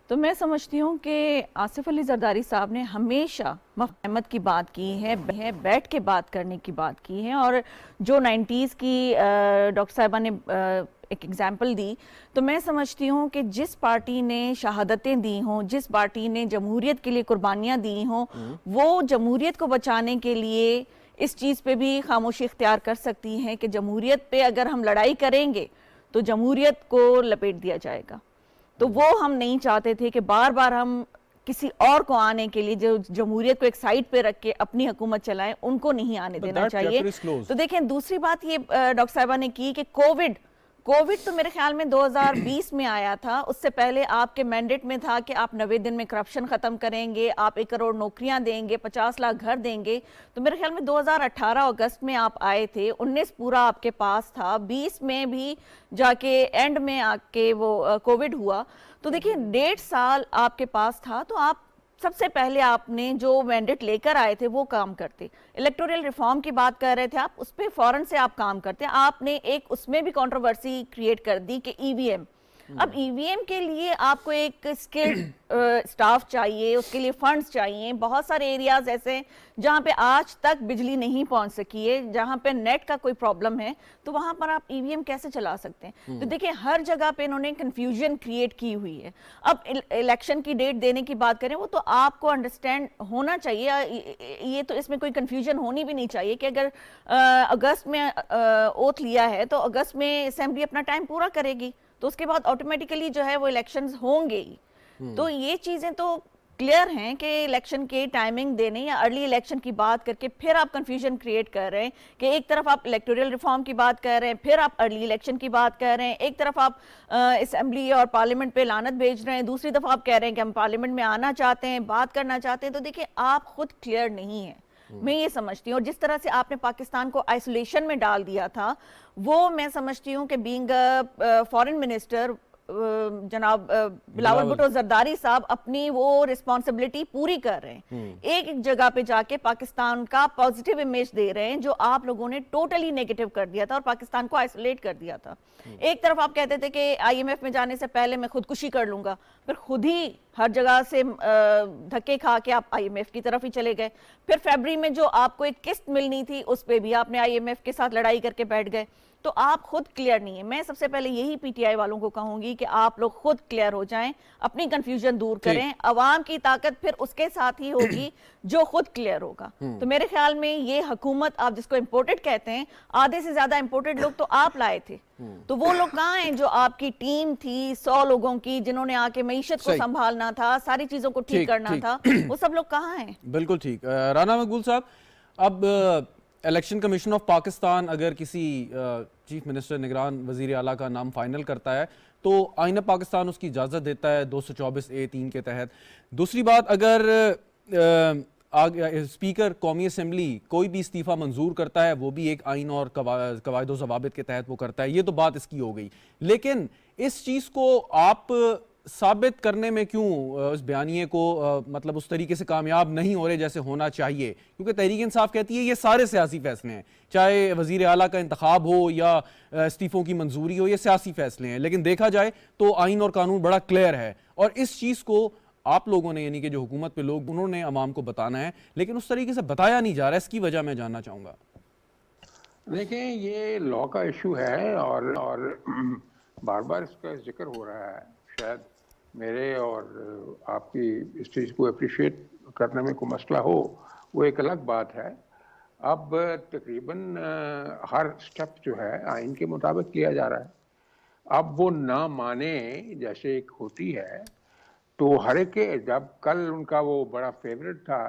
تو میں سمجھتی ہوں کہ آصف علی زرداری صاحب نے ہمیشہ مفاہمت کی بات کی ہے, بیٹھ کے بات کرنے کی بات کی ہے, اور جو 90s کی ڈاکٹر صاحبہ نے ایک ایگزامپل دی, تو میں سمجھتی ہوں کہ جس پارٹی نے شہادتیں دی ہوں, جس پارٹی نے جمہوریت کے لیے قربانیاں دی ہوں, وہ جمہوریت کو بچانے کے لیے اس چیز پہ بھی خاموشی اختیار کر سکتی ہیں کہ جمہوریت پہ اگر ہم لڑائی کریں گے تو جمہوریت کو لپیٹ دیا جائے گا. تو وہ ہم نہیں چاہتے تھے کہ بار بار ہم کسی اور کو آنے کے لیے جو جمہوریت کو ایک سائڈ پہ رکھ کے اپنی حکومت چلائیں, ان کو نہیں آنے دینا چاہیے. تو دیکھیں دوسری بات یہ ڈاکٹر صاحبہ نے کی کہ کووڈ تو میرے خیال میں 2020 میں آیا تھا، اس سے پہلے آپ کے مینڈیٹ میں تھا کہ آپ 90 دن میں کرپشن ختم کریں گے، آپ 1 کروڑ نوکریاں دیں گے، 50 لاکھ گھر دیں گے. تو میرے خیال میں 2018 اگست میں آپ آئے تھے، 19 پورا آپ کے پاس تھا، 20 میں بھی جا کے اینڈ میں آ کے وہ کووڈ ہوا. تو دیکھیں 1.5 سال آپ کے پاس تھا، تو آپ سب سے پہلے آپ نے جو مینڈیٹ لے کر آئے تھے وہ کام کرتے. الیکٹورل ریفارم کی بات کر رہے تھے آپ، اس پہ فوراً سے آپ کام کرتے. آپ نے ایک اس میں بھی کنٹروورسی کریٹ کر دی کہ ای وی ایم. اب ای وی ایم کے لیے آپ کو ایک اسکلڈ سٹاف چاہیے، اس کے لیے فنڈز چاہیے. بہت سارے ایریاز ایسے ہیں جہاں پہ آج تک بجلی نہیں پہنچ سکی ہے، جہاں پہ نیٹ کا کوئی پرابلم ہے، تو وہاں پر آپ ای وی ایم کیسے چلا سکتے ہیں؟ تو دیکھیں ہر جگہ پہ انہوں نے کنفیوژن کریٹ کی ہوئی ہے. اب الیکشن کی ڈیٹ دینے کی بات کریں، وہ تو آپ کو انڈرسٹینڈ ہونا چاہیے، یہ تو اس میں کوئی کنفیوژن ہونی بھی نہیں چاہیے کہ اگر اگست میں اوتھ لیا ہے تو اگست میں اسمبلی اپنا ٹائم پورا کرے گی، تو اس کے بعد آٹومیٹیکلی جو ہے وہ الیکشنز ہوں گے ہی. تو یہ چیزیں تو کلیئر ہیں کہ الیکشن کے ٹائمنگ دینے یا ارلی الیکشن کی بات کر کے پھر آپ کنفیوژن کریٹ کر رہے ہیں کہ ایک طرف آپ الیکٹورل ریفارم کی بات کر رہے ہیں، پھر آپ ارلی الیکشن کی بات کر رہے ہیں، ایک طرف آپ اسمبلی اور پارلیمنٹ پہ لعنت بھیج رہے ہیں، دوسری دفعہ آپ کہہ رہے ہیں کہ ہم پارلیمنٹ میں آنا چاہتے ہیں، بات کرنا چاہتے ہیں. تو دیکھیں آپ خود کلیئر نہیں ہیں، میں یہ سمجھتی ہوں. اور جس طرح سے آپ نے پاکستان کو آئسولیشن میں ڈال دیا تھا، وہ میں سمجھتی ہوں کہ بینگ فارن منسٹر جناب بلاول بھٹو زرداری صاحب اپنی وہ رسپانسبلٹی پوری کر رہے ہیں. ایک ایک جگہ پہ جا کے پاکستان کا پازیٹیو امیج دے رہے ہیں جو آپ لوگوں نے ٹوٹلی نیگیٹو کر دیا تھا اور پاکستان کو آئسولیٹ کر دیا تھا. ایک طرف آپ کہتے تھے کہ آئی ایم ایف میں جانے سے پہلے میں خودکشی کر لوں گا، پھر خود ہی ہر جگہ سے دھکے کھا کے آپ آئی ایم ایف کی طرف ہی چلے گئے. پھر فیبری میں جو آپ کو ایک قسط ملنی تھی اس پہ بھی آپ نے آئی ایم ایف کے ساتھ لڑائی کر کے بیٹھ گئے. تو آپ خود کلیئر نہیں ہیں. میں سب سے پہلے یہی پی ٹی آئی والوں کو کہوں گی کہ آپ لوگ خود کلیئر ہو جائیں، اپنی کنفیوژن دور کریں. عوام کی طاقت پھر اس کے ساتھ ہی ہوگی جو خود کلیئر ہوگا. تو میرے خیال میں یہ حکومت آپ جس کو امپورٹڈ کہتے ہیں، آدھے سے زیادہ امپورٹڈ لوگ تو آپ لائے تھے. تو وہ لوگ کہاں ہیں جو آپ کی ٹیم تھی 100 لوگوں کی، جنہوں نے آ کے معیشت کو سنبھالنا تھا، ساری چیزوں کو ٹھیک کرنا تھا، وہ سب لوگ کہاں ہیں؟ بالکل ٹھیک. رانا مقبول صاحب، اب الیکشن کمیشن آف پاکستان اگر کسی چیف منسٹر نگران وزیر اعلیٰ کا نام فائنل کرتا ہے تو آئین پاکستان اس کی اجازت دیتا ہے 224(a)(3) کے تحت. دوسری بات، اگر اسپیکر قومی اسمبلی کوئی بھی استعفیٰ منظور کرتا ہے وہ بھی ایک آئین اور قواعد و ضوابط کے تحت وہ کرتا ہے. یہ تو بات اس کی ہو گئی، لیکن اس چیز کو آپ ثابت کرنے میں کیوں اس بیانیے کو مطلب اس طریقے سے کامیاب نہیں ہو رہے جیسے ہونا چاہیے؟ کیونکہ تحریک انصاف کہتی ہے یہ سارے سیاسی فیصلے ہیں، چاہے وزیر اعلیٰ کا انتخاب ہو یا استعفوں کی منظوری ہو، یہ سیاسی فیصلے ہیں. لیکن دیکھا جائے تو آئین اور قانون بڑا کلیئر ہے، اور اس چیز کو آپ لوگوں نے یعنی کہ جو حکومت پہ لوگ انہوں نے عوام کو بتانا ہے، لیکن اس طریقے سے بتایا نہیں جا رہا. اس کی وجہ میں جاننا چاہوں گا. دیکھیں یہ لا کا ایشو ہے اور بار بار اس کا ذکر ہو رہا ہے. شاید میرے اور آپ کی اس چیز کو اپریشیٹ کرنے میں کوئی مسئلہ ہو، وہ ایک الگ بات ہے. اب تقریباً ہر سٹیپ جو ہے آئین کے مطابق کیا جا رہا ہے. اب وہ نہ مانے جیسے ایک ہوتی ہے تو ہر ایک کے، جب کل ان کا وہ بڑا فیوریٹ تھا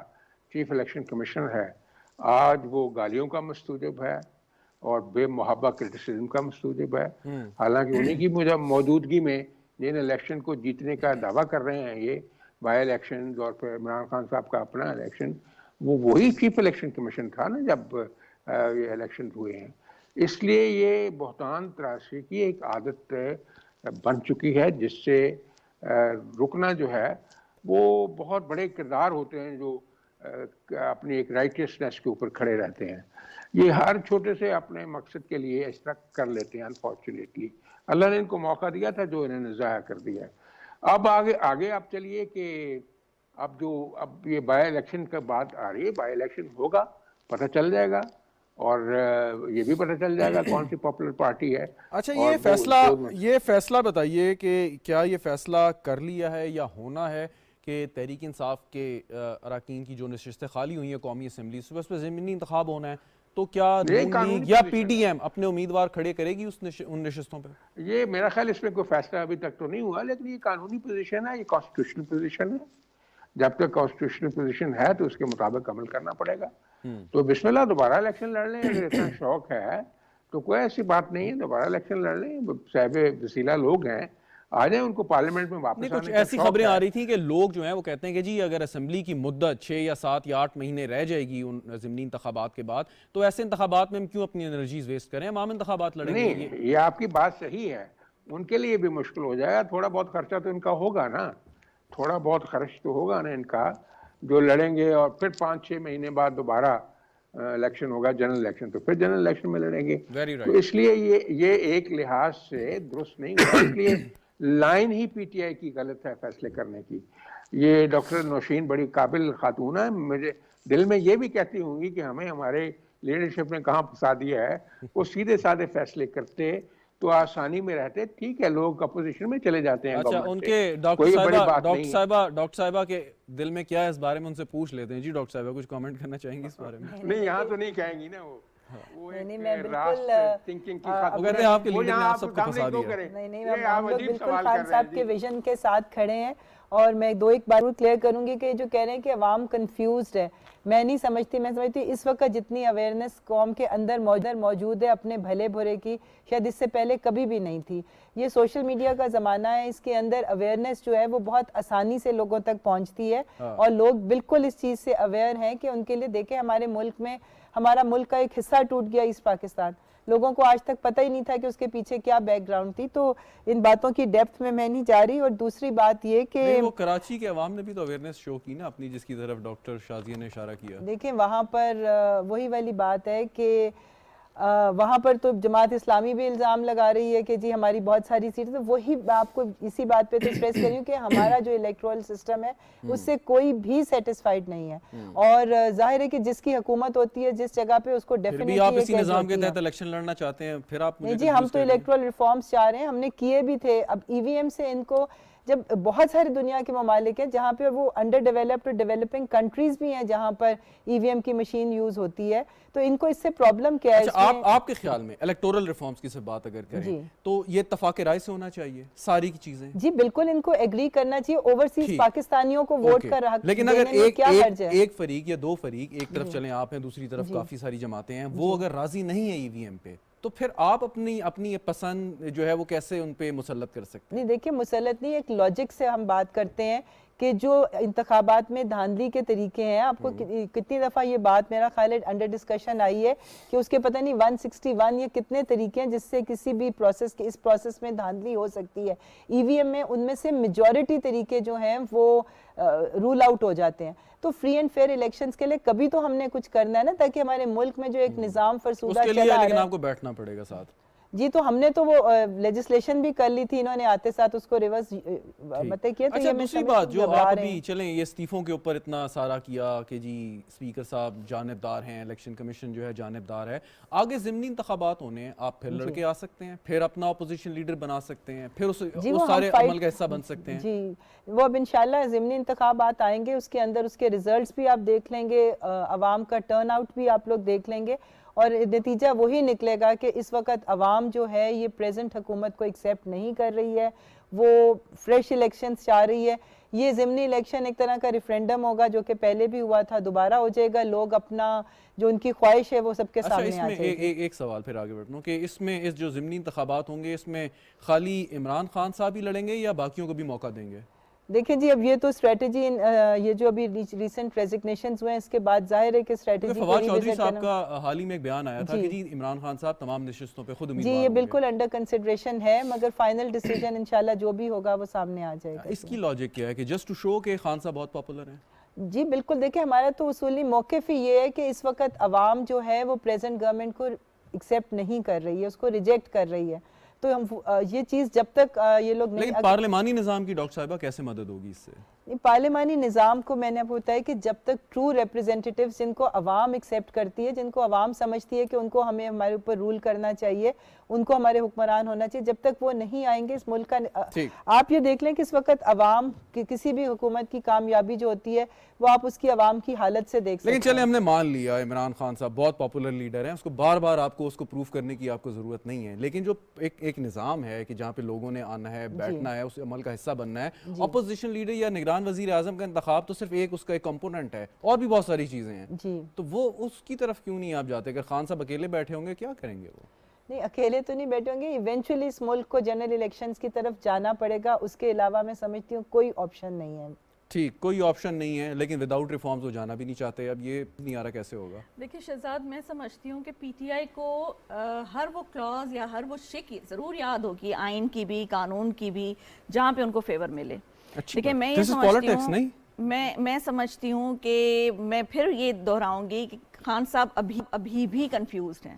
چیف الیکشن کمیشنر ہے، آج وہ گالیوں کا مستوجب ہے اور بے محابہ کرٹیسزم کا مستوجب ہے. حالانکہ انہیں کی موجودگی میں جن الیکشن کو جیتنے کا دعویٰ کر رہے ہیں، یہ بائی الیکشن اور پھر عمران خان صاحب کا اپنا الیکشن، وہ وہی چیف الیکشن کمیشن تھا نا جب یہ الیکشن ہوئے ہیں. اس لیے یہ بہتان تراشی کی ایک عادت بن چکی ہے جس سے رکنا جو ہے وہ بہت بڑے کردار ہوتے ہیں جو اپنی ایک رائٹیسنس کے اوپر کھڑے رہتے ہیں. یہ ہر چھوٹے سے اپنے مقصد کے لیے اس طرح کر لیتے ہیں. انفارچونیٹلی اللہ نے ان کو موقع دیا تھا جو انہوں نے ضائع کر دیا. اب آگے آپ چلیے کہ اب یہ بائی الیکشن کا بات آ رہی ہے. بائی الیکشن ہوگا، پتہ چل جائے گا، اور یہ بھی پتہ چل جائے گا کون سی پاپولر پارٹی ہے. اچھا، یہ فیصلہ بتائیے کہ کیا یہ فیصلہ کر لیا ہے یا ہونا ہے کہ تحریک انصاف کے اراکین کی جو نشستیں خالی ہوئی ہیں قومی اسمبلی سے، اس پہ ضمنی انتخاب ہونا ہے، تو کیا نون لیگ یا پی ڈی ایم اپنے امیدوار کھڑے کرے گی ان نشستوں پہ؟ یہ میرا خیال اس میں کوئی فیصلہ ابھی تک تو نہیں ہوا، لیکن یہ قانونی پوزیشن ہے، یہ کانسٹیٹیوشنل پوزیشن ہے. جب تک کانسٹیٹیوشنل پوزیشن ہے تو اس کے مطابق عمل کرنا پڑے گا. تو بسم اللہ دوبارہ الیکشن لڑ لیں اگر اتنا شوق ہے تو کوئی ایسی بات نہیں ہے, دوبارہ الیکشن لڑ لیں, صاحب وسیلہ لوگ ہیں, آ جائیں, ان کو پارلیمنٹ میں واپس نہیں, آنے کچھ کا ایسی شوق خبریں ہے. آ رہی تھیں کہ لوگ جو ہیں وہ کہتے ہیں کہ جی اگر اسمبلی کی مدت 6 یا 7 یا 8 مہینے رہ جائے گی ان ضمنی انتخابات کے بعد, تو ایسے انتخابات میں ہم کیوں اپنی انرجیز ویسٹ کریں, ہم عام انتخابات لڑیں گے. نہیں, یہ آپ کی بات صحیح ہے, ان کے لیے بھی مشکل ہو جائے گا, تھوڑا بہت خرچہ تو ان کا ہوگا نا, تھوڑا بہت خرچ تو ہوگا نا ان کا, جو لڑیں گے, اور پھر 5-6 مہینے بعد دوبارہ الیکشن ہوگا, جنرل الیکشن, تو پھر جنرل الیکشن میں لڑیں گے. Very تو right. اس لیے یہ ایک لحاظ سے درست نہیں ہوا, اس لیے line he P T I کی غلط ہے فیصلے کرنے کی. یہ ڈاکٹر نوشین بڑی قابل خاتون ہے, مجھے دل میں یہ بھی کہتی ہوں گی کہ ہمیں ہمارے لیڈرشپ نے کہاں پھنسا دیا ہے, وہ سیدھے سادے فیصلے کرتے تو آسانی میں رہتے. ٹھیک ہے, لوگ اپوزیشن میں چلے جاتے ہیں اچھا, ان گورنمنٹ کے سے, ڈاکٹر کوئی بڑی بات نہیں ہے. ڈاکٹر صاحبہ کے دل میں کیا ہے اس بارے میں ان سے پوچھ لیتے ہیں. جی ڈاکٹر صاحبہ کچھ کامنٹ کرنا چاہیں گے اس بارے میں؟ نہیں, یہاں تو نہیں کہیں گی نا, وہ نہیں، ایک میں بالکل راست تھنکنگ کی وہ خاتون کہتے ہے, ہیں آپ کے وہ لیڈر نے یہاں آپ سب کو سامنے پھنسا کیوں دیا. کریں؟ نہیں یہ ہم آپ لوگ عجیب بالکل سوال خان کر رہے صاحب ہیں کے جی. ویژن کے ساتھ کھڑے ہیں, اور میں ایک بار اور کلیئر کروں گی کہ جو کہہ رہے ہیں کہ عوام کنفیوزڈ ہے, میں نہیں سمجھتی. میں سمجھتی اس وقت جتنی اویئرنیس قوم کے اندر موجود ہے اپنے بھلے برے کی, شاید اس سے پہلے کبھی بھی نہیں تھی. یہ سوشل میڈیا کا زمانہ ہے, اس کے اندر اویئرنیس جو ہے وہ بہت آسانی سے لوگوں تک پہنچتی ہے, اور لوگ بالکل اس چیز سے اویئر ہیں کہ ان کے لیے دیکھیں ہمارے ملک میں, ہمارا ملک کا ایک حصہ ٹوٹ گیا ایسٹ پاکستان, لوگوں کو آج تک پتہ ہی نہیں تھا کہ اس کے پیچھے کیا بیک گراؤنڈ تھی. تو ان باتوں کی ڈیپتھ میں نہیں جا رہی. اور دوسری بات یہ کہ وہ کراچی کے عوام نے بھی تو اویئرنیس شو کی نا اپنی, جس کی طرف ڈاکٹر شازیہ نے اشارہ کیا. دیکھیں وہاں پر وہی والی بات ہے کہ وہاں پر تو جماعت اسلامی بھی الزام لگا رہی ہے کہ جی ہماری بہت ساری سیٹیں, تو وہی آپ کو اسی بات پہ تو اسٹریس کر رہی ہوں کہ ہمارا جو الیکٹورل سسٹم ہے اس سے کوئی بھی سیٹسفائیڈ نہیں ہے. اور ظاہر ہے کہ جس کی حکومت ہوتی ہے جس جگہ پہ اس کو پھر بھی ڈیفینیٹلی آپ اسی نظام کے تحت الیکشن لڑنا چاہتے ہیں, پھر آپ نہیں جی, ہم تو الیکٹورل ریفارمز چاہ رہے ہیں, ہم نے کیے بھی تھے. اب ای وی ایم سے ان کو, جب بہت ساری دنیا کے ممالک ہیں جہاں پہ وہ انڈر ڈیولپڈ اور ڈیولپنگ کنٹریز بھی ہیں جہاں پر ای وی ایم کی مشین یوز ہوتی ہے, تو ان کو اس سے پرابلم کیا ہے. آپ کے خیال میں الیکٹورل ریفارمز کی سے بات اگر کریں تو یہ اتفاق رائے سے ہونا چاہیے ساری کی چیزیں؟ جی بالکل, ان کو ایگری کرنا چاہیے. اوورسیز پاکستانیوں کو ووٹ کا حق لیکن اگر ایک فریق یا دو فریق, ایک طرف چلیں آپ ہیں, دوسری طرف کافی ساری جماعتیں ہیں, وہ اگر راضی نہیں ہیں ای وی ایم پہ, تو پھر آپ اپنی پسند جو ہے وہ کیسے ان پہ مسلط کر سکتے ہیں؟ نہیں دیکھیں, مسلط نہیں, ایک لاجک سے ہم بات کرتے ہیں کہ جو انتخابات میں دھاندلی کے طریقے ہیں, آپ کو کتنی دفعہ یہ بات میرا خیال ہے انڈر ڈسکشن آئی ہے کہ اس کے پتہ نہیں 161 یا کتنے طریقے ہیں جس سے کسی بھی پروسیس کے اس پروسیس میں دھاندلی ہو سکتی ہے. ای وی ایم میں ان میں سے میجورٹی طریقے جو ہیں وہ رول آؤٹ ہو جاتے ہیں. تو فری اینڈ فیئر الیکشنز کے لیے کبھی تو ہم نے کچھ کرنا ہے نا, تاکہ ہمارے ملک میں جو ایک نظام فرسودہ چلا ہے, لیکن آپ کو بیٹھنا پڑے گا ساتھ. جی, تو ہم نے تو وہ لیجسلیشن بھی کر لی تھی, انہوں نے آتے ساتھ اس کو ریورس مطلب کیا. اچھا, دوسری بات جو آپ ابھی چلیں یہ استعفوں کے اوپر اتنا سارا کیا کہ جی اسپیکر صاحب جانبدار ہیں, الیکشن کمیشن جو ہے جانبدار ہے, آگے ضمنی انتخابات ہونے ہیں, آپ پھر لڑکے آ سکتے ہیں, پھر اپنا اپوزیشن لیڈر بنا سکتے ہیں, پھر اس سارے عمل کا حصہ بن سکتے ہیں. جی وہ اب انشاءاللہ ضمنی انتخابات آئیں گے, اس کے اندر اس کے ریزلٹس بھی آپ دیکھ لیں گے, عوام کا ٹرن آؤٹ بھی آپ لوگ دیکھ لیں گے, اور نتیجہ وہی نکلے گا کہ اس وقت عوام جو ہے یہ پریزنٹ حکومت کو ایکسیپٹ نہیں کر رہی ہے, وہ فریش الیکشنز چاہ رہی ہے. یہ ضمنی الیکشن ایک طرح کا ریفرینڈم ہوگا جو کہ پہلے بھی ہوا تھا, دوبارہ ہو جائے گا, لوگ اپنا جو ان کی خواہش ہے وہ سب کے سامنے آ جائے گی. ایک سوال پھر آگے بڑھنا کہ اس میں اس جو ضمنی انتخابات ہوں گے اس میں خالی عمران خان صاحب ہی لڑیں گے یا باقیوں کو بھی موقع دیں گے؟ دیکھیں جی, اب یہ تو اسٹریٹجی, یہ جو ابھی ریسنٹ ریزگنیشنز ہوئے ہیں اس کے بعد ظاہر ہے کہ اسٹریٹجی فواد چودھری صاحب کا حال ہی میں ایک بیان آیا تھا کہ جی عمران خان صاحب تمام نشستوں پہ خود امیدوار جی, یہ بالکل انڈر کنسیڈریشن ہے, مگر فائنل ڈیسیجن انشاءاللہ جو بھی ہوگا وہ سامنے آ جائے گا. اس کی لاجک کیا ہے کہ جسٹ ٹو شو کہ خان صاحب بہت پاپولر ہیں؟ جی بالکل, دیکھیں ہمارا تو اصولی موقف ہی یہ ہے کہ اس وقت عوام جو ہے وہ پریزنٹ گورنمنٹ کو ایکسیپٹ نہیں کر رہی ہے, اس کو ریجیکٹ کر رہی ہے. تو ہم یہ چیز جب تک یہ لوگ نہیں, لیکن پارلیمانی نظام کی ڈاکٹر صاحبہ کیسے مدد ہوگی اس سے؟ پارلیمانی نظام کو میں نے آپ کو بتایا کہ جب تک ٹرو ریپریزنٹیٹیوز جن کو عوام ایکسیپٹ کرتی ہے, جن کو عوام سمجھتی ہے کہ ان کو ہمیں ہمارے اوپر رول کرنا چاہیے, ان کو ہمارے حکمران ہونا چاہیے, جب تک وہ نہیں آئیں گے اس ملک کا. آپ یہ دیکھ لیں کہ اس وقت عوام کی کسی بھی حکومت کی کامیابی جو ہوتی ہے وہ آپ اس کی عوام کی حالت سے دیکھ سکتے ہیں. لیکن چلیں ہم نے مان لیا عمران خان صاحب بہت پاپولر لیڈر ہیں, اس کو بار بار آپ کو اس کو پروف کرنے کی آپ کو ضرورت نہیں ہے, لیکن جو ایک نظام ہے کہ جہاں پہ لوگوں نے آنا ہے, بیٹھنا ہے, اس عمل کا حصہ بننا ہے, اپوزیشن لیڈر یا نگران وزیر اعظم کا انتخاب تو صرف ایک اس کا ایک کمپوننٹ ہے, اور بھی بہت ساری چیزیں ہیں. تو وہ اس کی طرف کیوں نہیں آپ جاتے؟ اگر خان صاحب اکیلے بیٹھے ہوں گے کیا کریں گے وہ؟ نہیں اکیلے تو نہیں بیٹھیں گے, ایونچولی اس ملک کو جنرل الیکشنز کی طرف جانا پڑے گا, اس کے علاوہ میں سمجھتی ہوں کوئی آپشن نہیں ہے. ٹھیک, کوئی آپشن نہیں ہے, لیکن وداؤٹ ریفارمز وہ جانا بھی نہیں چاہتے. اب یہ نہیں آ رہا کیسے ہوگا. دیکھیں شہزاد, میں سمجھتی ہوں کہ پی ٹی آئی کو ہر وہ کلاز یا ہر وہ شک ضرور یاد ہوگی, آئین کی بھی, قانون کی بھی, جہاں پہ ان کو فیور ملے. دیکھیں میں یہ سمجھتی ہوں, میں سمجھتی ہوں کہ میں پھر یہ دہراؤں گی کہ خان صاحب ابھی بھی کنفیوزڈ ہیں.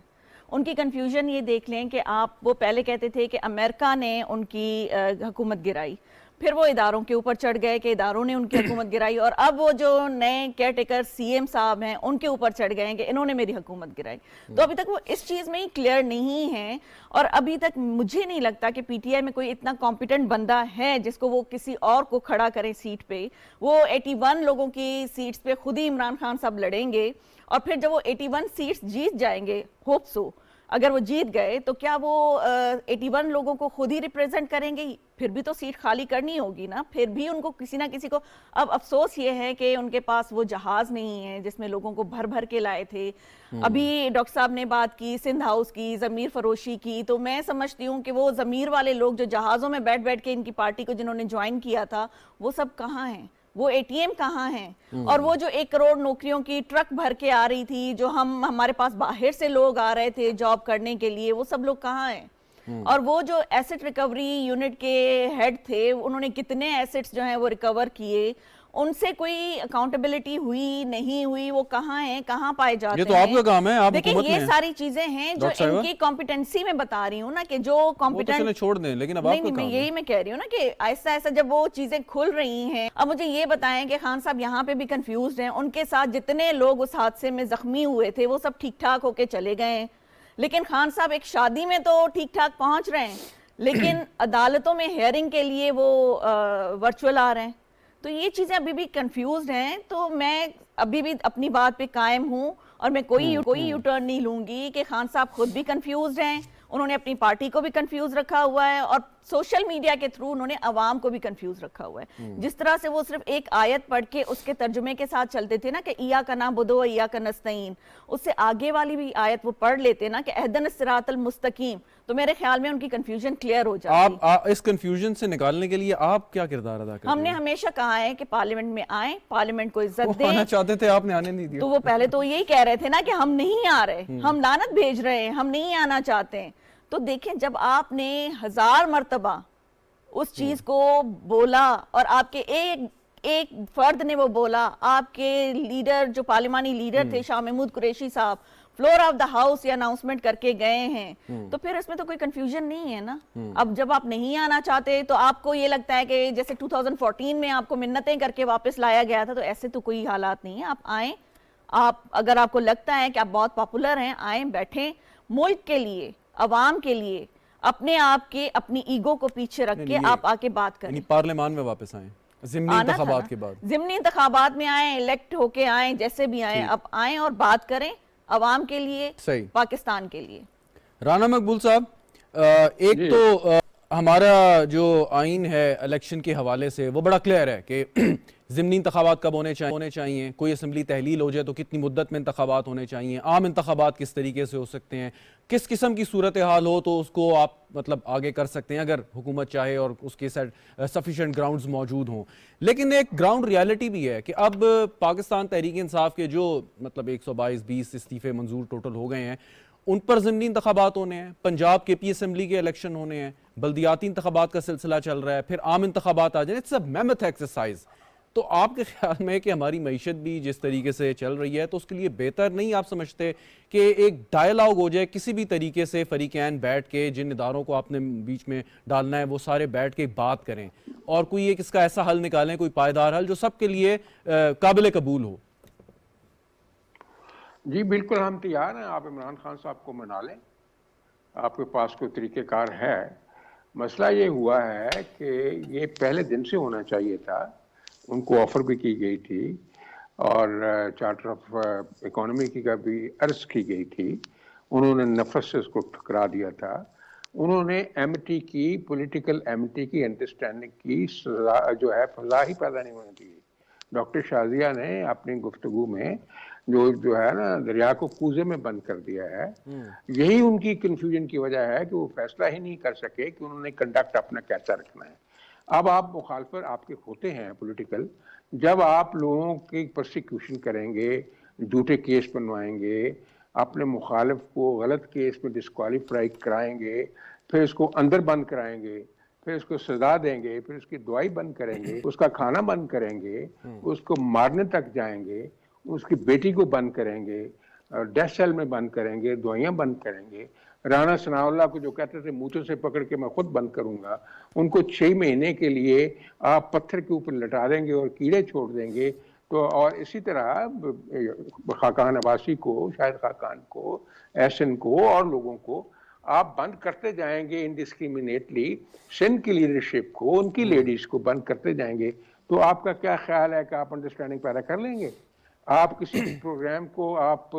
ان کی کنفیوژن یہ دیکھ لیں کہ وہ پہلے کہتے تھے کہ امریکہ نے ان کی حکومت گرائی, پھر وہ اداروں کے اوپر چڑھ گئے کہ اداروں نے ان کی حکومت گرائی, اور اب وہ جو نئے کیئر ٹیکر سی ایم صاحب ہیں ان کے اوپر چڑھ گئے ہیں کہ انہوں نے میری حکومت گرائی. تو ابھی تک وہ اس چیز میں ہی کلیئر نہیں ہیں, اور ابھی تک مجھے نہیں لگتا کہ پی ٹی آئی میں کوئی اتنا کمپیٹنٹ بندہ ہے جس کو وہ کسی اور کو کھڑا کریں سیٹ پہ. وہ 81 لوگوں کی سیٹس پہ خود ہی عمران خان صاحب لڑیں گے, اور پھر جب وہ 81 سیٹس جیت جائیں گے, ہوپ سو اگر وہ جیت گئے, تو کیا وہ 81 لوگوں کو خود ہی ریپریزنٹ کریں گے؟ پھر بھی تو سیٹ خالی کرنی ہوگی نا, پھر بھی ان کو کسی نہ کسی کو. اب افسوس یہ ہے کہ ان کے پاس وہ جہاز نہیں ہے جس میں لوگوں کو بھر بھر کے لائے تھے. ابھی ڈاکٹر صاحب نے بات کی سندھ ہاؤس کی, ضمیر فروشی کی, تو میں سمجھتی ہوں کہ وہ ضمیر والے لوگ جو جہازوں میں بیٹھ بیٹھ کے ان کی پارٹی کو جنہوں نے جوائن کیا تھا, وہ سب کہاں ہیں؟ وہ اے ٹی ایم کہاں ہیں؟ اور وہ جو 1 کروڑ نوکریوں کی ٹرک بھر کے آ رہی تھی, جو ہمارے پاس باہر سے لوگ آ رہے تھے جاب کرنے کے لیے, وہ سب لوگ کہاں ہیں؟ اور وہ جو ایسٹ ریکوری یونٹ کے ہیڈ تھے, انہوں نے کتنے ایسٹس جو ہیں وہ ریکور کیے, ان سے کوئی اکاؤنٹیبلٹی ہوئی نہیں ہوئی, وہ کہاں ہیں, کہاں پائے جاتے ہیں؟ یہ تو آپ کا کام ہے, آپ دیکھیں یہ ساری چیزیں ہیں جو ان کی کمپیٹنسی میں بتا رہی ہوں نا, کہ جو کمپیٹنٹ چھوڑ دیں, لیکن اب آپ کا کام ہے. یہی میں کہہ رہی ہوں نا کہ ایسا ایسا جب وہ چیزیں کھل رہی ہیں. اب مجھے یہ بتائیں کہ خان صاحب یہاں پہ بھی کنفیوزڈ ہیں, ان کے ساتھ جتنے لوگ اس حادثے میں زخمی ہوئے تھے وہ سب ٹھیک ٹھاک ہو کے چلے گئے ہیں, لیکن خان صاحب ایک شادی میں تو ٹھیک ٹھاک پہنچ رہے ہیں, لیکن عدالتوں میں ہیئرنگ کے لیے وہ ورچوئل آ رہے ہیں. تو یہ چیزیں ابھی بھی کنفیوزڈ ہیں. تو میں ابھی بھی اپنی بات پہ قائم ہوں, اور میں کوئی یو ٹرن نہیں لوں گی کہ خان صاحب خود بھی کنفیوزڈ ہیں, انہوں نے اپنی پارٹی کو بھی کنفیوز رکھا ہوا ہے, اور سوشل میڈیا کے تھرو انہوں نے عوام کو بھی کنفیوز رکھا ہوا ہے. جس طرح سے وہ صرف ایک آیت پڑھ کے اس کے ترجمے کے ساتھ چلتے تھے نا کہ ایاک نعبد و ایاک نستعین, اس سے آگے والی بھی آیت وہ پڑھ لیتے نا کہ اہدنا الصراط المستقیم, تو میرے خیال میں ان کی کنفیوژن کلیئر ہو جاتی. آپ اس کنفیوژن سے نکالنے کے لیے آپ کیا کردار ادا کرتے ہیں؟ ہم نے ہمیشہ کہا ہے کہ پارلیمنٹ میں آئیں, پارلیمنٹ کو عزت دیں. آنا چاہتے تھے, آپ نے آنے نہیں دیا. تو وہ پہلے تو یہی کہہ رہے تھے نا کہ ہم نہیں آ رہے, ہم لعنت بھیج رہے ہیں, ہم نہیں آنا چاہتے ہیں. تو دیکھیں جب آپ نے 1000 مرتبہ اس چیز کو بولا, اور آپ کے ایک فرد نے وہ بولا, آپ کے لیڈر جو پارلیمانی لیڈر تھے شاہ محمود قریشی صاحب, فلور آف دا ہاؤس یہ اناؤنسمنٹ کر کے گئے ہیں, تو پھر اس میں تو کوئی کنفیوژن نہیں ہے نا. اب جب آپ نہیں آنا چاہتے تو آپ کو یہ لگتا ہے کہ جیسے 2014 میں آپ کو منتیں کر کے واپس لایا گیا تھا, تو ایسے تو کوئی حالات نہیں ہیں. آپ آئیں, اگر آپ کو لگتا ہے کہ آپ بہت پاپولر ہیں, آئیں, بیٹھیں, ملک کے لیے, عوام کے لیے, اپنے آپ کے اپنی ایگو کو پیچھے رکھ کے آپ آ کے بات کریں. پارلیمان میں واپس آئیں, ضمنی انتخابات کے بعد. ضمنی انتخابات میں آئیں, الیکٹ ہو کے آئیں, جیسے بھی آئیں, اب آئیں اور بات کریں عوام کے لیے, پاکستان کے لیے. رانا مقبول صاحب, ایک تو ہمارا جو آئین ہے الیکشن کے حوالے سے وہ بڑا کلیئر ہے کہ ضمنی انتخابات کب ہونے چاہیے, کوئی اسمبلی تحلیل ہو جائے تو کتنی مدت میں انتخابات ہونے چاہیے, عام انتخابات کس طریقے سے ہو سکتے ہیں, کس قسم کی صورتحال ہو تو اس کو آپ مطلب آگے کر سکتے ہیں اگر حکومت چاہے اور اس کے ساتھ سفیشینٹ گراؤنڈز موجود ہوں. لیکن ایک گراؤنڈ ریالٹی بھی ہے کہ اب پاکستان تحریک انصاف کے جو مطلب 122 استعفے منظور ٹوٹل ہو گئے ہیں, ان پر ضمنی انتخابات ہونے ہیں, پنجاب کے پی اسمبلی کے الیکشن ہونے ہیں, بلدیاتی انتخابات کا سلسلہ چل رہا ہے, پھر عام انتخابات آ جائیں. It's a mammoth exercise. تو آپ کے خیال میں کہ ہماری معیشت بھی جس طریقے سے چل رہی ہے تو اس کے لیے بہتر نہیں آپ سمجھتے کہ ایک ڈائلاگ ہو جائے, کسی بھی طریقے سے فریقین بیٹھ کے, جن اداروں کو آپ نے بیچ میں ڈالنا ہے وہ سارے بیٹھ کے بات کریں اور کوئی ایک اس کا ایسا حل نکالیں, کوئی پائیدار حل جو سب کے لیے قابل قبول ہو؟ جی بالکل, ہم تیار ہیں. آپ عمران خان صاحب کو منا لیں, آپ کے پاس کوئی طریقہ کار ہے. مسئلہ یہ ہوا ہے کہ یہ پہلے دن سے ہونا چاہیے تھا, ان کو آفر بھی کی گئی تھی اور چارٹر آف اکانومی کی کا بھی عرض کی گئی تھی. انہوں نے نفرت سے اس کو ٹھکرا دیا تھا. انہوں نے ایمٹی کی, پولیٹیکل ایمٹی کی, انڈرسٹینڈنگ کی جو ہے فضا ہی پیدا نہیں ہونے دی. ڈاکٹر شازیہ نے اپنی گفتگو میں جو ہے نا دریا کو کوزے میں بند کر دیا ہے. یہی ان کی کنفیوژن کی وجہ ہے کہ وہ فیصلہ ہی نہیں کر سکے کہ انہوں نے کنڈکٹ اپنا کیسا رکھنا ہے. اب آپ مخالفت آپ کے ہوتے ہیں پولیٹیکل، جب آپ لوگوں کی پرسیکیوشن کریں گے، جھوٹے کیس بنوائیں گے، اپنے مخالف کو غلط کیس میں ڈسکوالیفائی کرائیں گے، پھر اس کو اندر بند کرائیں گے، پھر اس کو سزا دیں گے، پھر اس کی دوائی بند کریں گے، اس کا کھانا بند کریں گے، اس کو مارنے تک جائیں گے، اس کی بیٹی کو بند کریں گے، ڈیتھ سیل میں بند کریں گے، دوائیاں بند کریں گے. رانا ثناء اللہ کو جو کہتے تھے مونچھوں سے پکڑ کے میں خود بند کروں گا، ان کو 6 مہینے کے لیے آپ پتھر کے اوپر لٹا دیں گے اور کیڑے چھوڑ دیں گے. تو اور اسی طرح خاقان عباسی کو، شاہد خاقان کو، احسن کو اور لوگوں کو آپ بند کرتے جائیں گے انڈسکریمنیٹلی. سندھ کی لیڈرشپ کو، ان کی لیڈیز کو بند کرتے جائیں گے تو آپ کا کیا خیال ہے کہ آپ انڈرسٹینڈنگ پیدا کر لیں گے؟ آپ کسی پروگرام کو آپ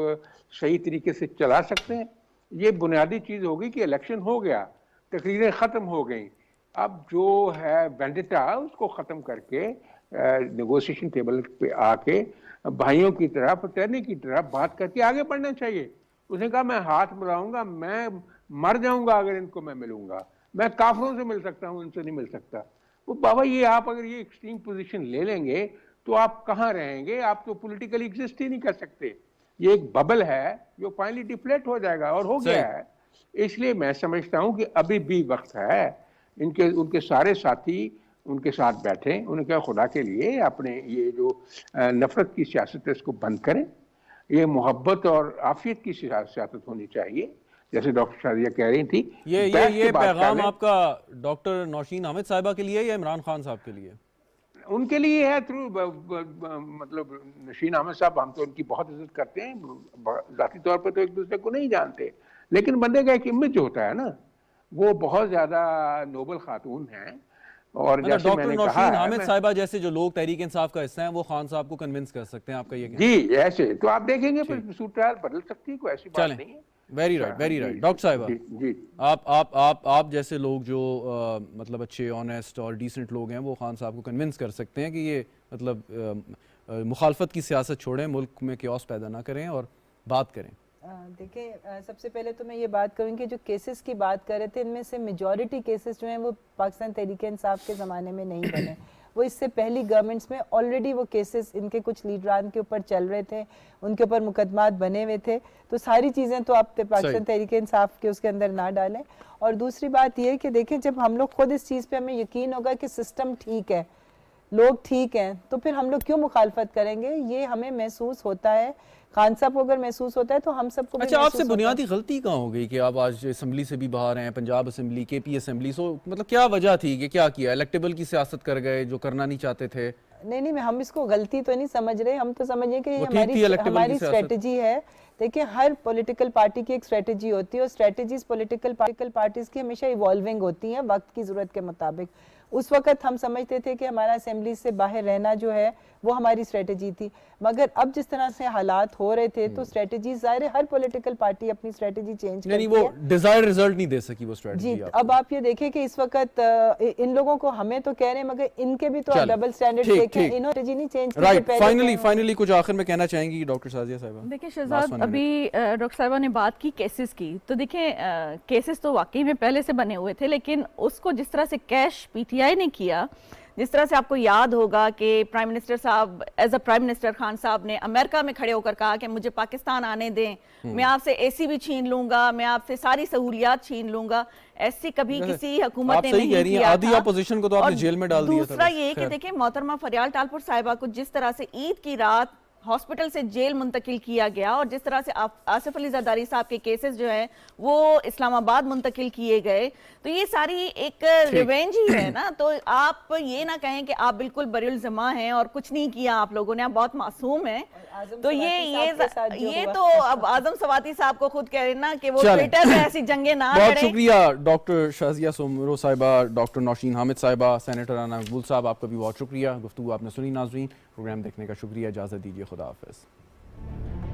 صحیح طریقے سے چلا سکتے ہیں؟ یہ بنیادی چیز ہوگی کہ الیکشن ہو گیا، تقریریں ختم ہو گئیں، اب جو ہے وینڈیٹا اس کو ختم کر کے نیگوسیشن ٹیبل پہ آ کے بھائیوں کی طرح، فٹرنی کی طرح بات کر کے آگے بڑھنا چاہیے. اس نے کہا میں ہاتھ ملاؤں گا، میں مر جاؤں گا اگر ان کو میں ملوں گا، میں کافروں سے مل سکتا ہوں، ان سے نہیں مل سکتا. وہ بابا یہ آپ اگر یہ ایکسٹریم پوزیشن لے لیں گے تو آپ کہاں رہیں گے؟ آپ تو پولیٹیکلی ایگزسٹ ہی نہیں کر سکتے. یہ ایک ببل ہے جو فائنلی ڈپلیٹ ہو جائے گا، اور ہو گیا ہے. اس لیے میں سمجھتا ہوں کہ ابھی بھی وقت ہے. ان کے سارے ساتھی ان کے ساتھ بیٹھیں، انہیں کہا خدا کے لیے اپنے یہ جو نفرت کی سیاست ہے اس کو بند کریں. یہ محبت اور عافیت کی سیاست ہونی چاہیے، جیسے ڈاکٹر شازیہ کہہ رہی تھی. یہ پیغام آپ کا ڈاکٹر نوشین حامد صاحبہ کے لیے یا عمران خان صاحب کے لیے؟ ان کے لیے ہے تھرو مطلب نوشین احمد صاحب، ہم تو ان کی بہت عزت کرتے ہیں، ذاتی طور پہ تو ایک دوسرے کو نہیں جانتے، لیکن بندے کا ایک امیج ہوتا ہے نا، وہ بہت زیادہ نوبل خاتون ہیں. اور جیسے میں نے کہا نوشین حامد صاحبہ جیسے جو لوگ تحریک انصاف کا حصہ ہیں وہ خان صاحب کو کنونس کر سکتے ہیں، آپ کا یہ کہنا؟ جی ایسے تو آپ دیکھیں گے پھر صورتحال بدل سکتی ہے، کوئی ایسی بات نہیں ہے. Very right. ڈاکٹر صاحبہ، جی آپ جیسے لوگ جو مطلب اچھے آنیسٹ اور ڈیسنٹ لوگ ہیں وہ خان صاحب کو کنونس کر سکتے ہیں کہ یہ مطلب مخالفت کی سیاست چھوڑیں، ملک میں کیوس پیدا نہ کریں اور بات کریں. دیکھیں سب سے پہلے تو میں یہ بات کروں کہ جو کیسز کی بات کر رہے تھے ان میں سے میجورٹی کیسز جو ہیں وہ پاکستان تحریک انصاف کے زمانے میں نہیں بنے. وہ اس سے پہلی گورنمنٹس میں آلریڈی وہ کیسز ان کے کچھ لیڈران کے اوپر چل رہے تھے، ان کے اوپر مقدمات بنے ہوئے تھے. تو ساری چیزیں تو آپ پاکستان تحریک انصاف کے اس کے اندر نہ ڈالیں. اور دوسری بات یہ کہ دیکھیں جب ہم لوگ خود اس چیز پہ ہمیں یقین ہوگا کہ سسٹم ٹھیک ہے، لوگ ٹھیک ہیں، تو پھر ہم لوگ کیوں مخالفت کریں گے؟ یہ ہمیں محسوس ہوتا ہے، خان صاحب کو اگر محسوس ہوتا ہے تو ہم سب کو بھی. اچھا، آپ سے بنیادی غلطی کہاں ہو گئی کہ آپ آج اسمبلی سے بھی باہر ہیں، پنجاب اسمبلی، کے پی اسمبلی، سو مطلب کیا وجہ تھی کہ کیا کیا؟ الیکٹیبل کی سیاست کر گئے جو کرنا نہیں چاہتے تھے؟ نہیں ہم اس کو غلطی تو نہیں سمجھ رہے، ہم تو سمجھیں کہ یہ ہماری اسٹریٹجی ہے. دیکھیں ہر پولیٹیکل پارٹی کی ایک اسٹریٹجی ہوتی ہے، اور اسٹریٹجیز پولیٹیکل پارٹیز کی ہمیشہ ایوالونگ ہوتی ہیں وقت کی ضرورت کے مطابق. اس وقت ہم سمجھتے تھے کہ ہمارا اسمبلی سے باہر رہنا جو ہے وہ ہماری اسٹریٹجی تھی، مگر اب جس طرح سے حالات ہو رہے تھے تو اسٹریٹجیز ظاہر ہے ہر پولیٹیکل پارٹی اپنی اسٹریٹجی چینج کرتی ہے. یعنی وہ ڈیزائر رزلٹ نہیں دے سکی وہ اسٹریٹجی. جی اب آپ یہ دیکھیں کہ اس وقت ان لوگوں کو ہمیں تو کہہ رہے ہیں مگر ان کے بھی تو ڈبل سٹینڈرڈ دیکھیں، انہوں نے اسٹریٹجی نہیں چینج کی. رائٹ، فائنلی کچھ آخر میں کہنا چاہیں گی ڈاکٹر شازیہ صاحبہ؟ دیکھیں شہزاد، ابھی ڈاکٹر صاحبہ نے بات کی کیسز کی، تو دیکھیں کیسز تو واقعی میں پہلے سے بنے ہوئے تھے، لیکن اس کو جس طرح سے کیش پی ٹی آئی نے کیا، جس طرح سے آپ کو یاد ہوگا کہ پرائم منسٹر صاحب as a prime minister Khan صاحب نے امریکہ میں کھڑے ہو کر کہا کہ مجھے پاکستان آنے دیں، میں آپ سے اے سی بھی چھین لوں گا، میں آپ سے ساری سہولیات چھین لوں گا. ایسی کبھی کسی حکومت نے نہیں کیا تھا. آدھی اپوزیشن کو تو آپ نے جیل میں ڈال دیا تھا. دوسرا یہ کہ دیکھیں محترمہ فریال ٹالپور صاحبہ کو جس طرح سے عید کی رات ہاسپٹل سے جیل منتقل کیا گیا، اور جس طرح سے آصف علی زرداری صاحب کے کیسز جو ہیں وہ اسلام آباد منتقل کیے گئے، تو یہ ساری ایک ریونج ہی ہے نا. تو آپ یہ نہ کہیں کہ آپ بالکل بری الزما ہیں اور کچھ نہیں کیا آپ لوگوں نے، آپ بہت معصوم ہیں. تو یہ تو اب اعظم سواتی صاحب کو خود کہہ رہے نا کہ وہ ٹویٹر پہ ایسی جنگیں نہ کریں. بہت شکریہ ڈاکٹر شازیہ سومرو صاحبہ، ڈاکٹر نوشین حامد صاحبہ، سینیٹر رانا مقبول صاحب، آپ کا بھی بہت شکریہ. گفتگو آپ نے سنی. ناظرین، پروگرام دیکھنے کا شکریہ. اجازت دیجیے، خدا حافظ.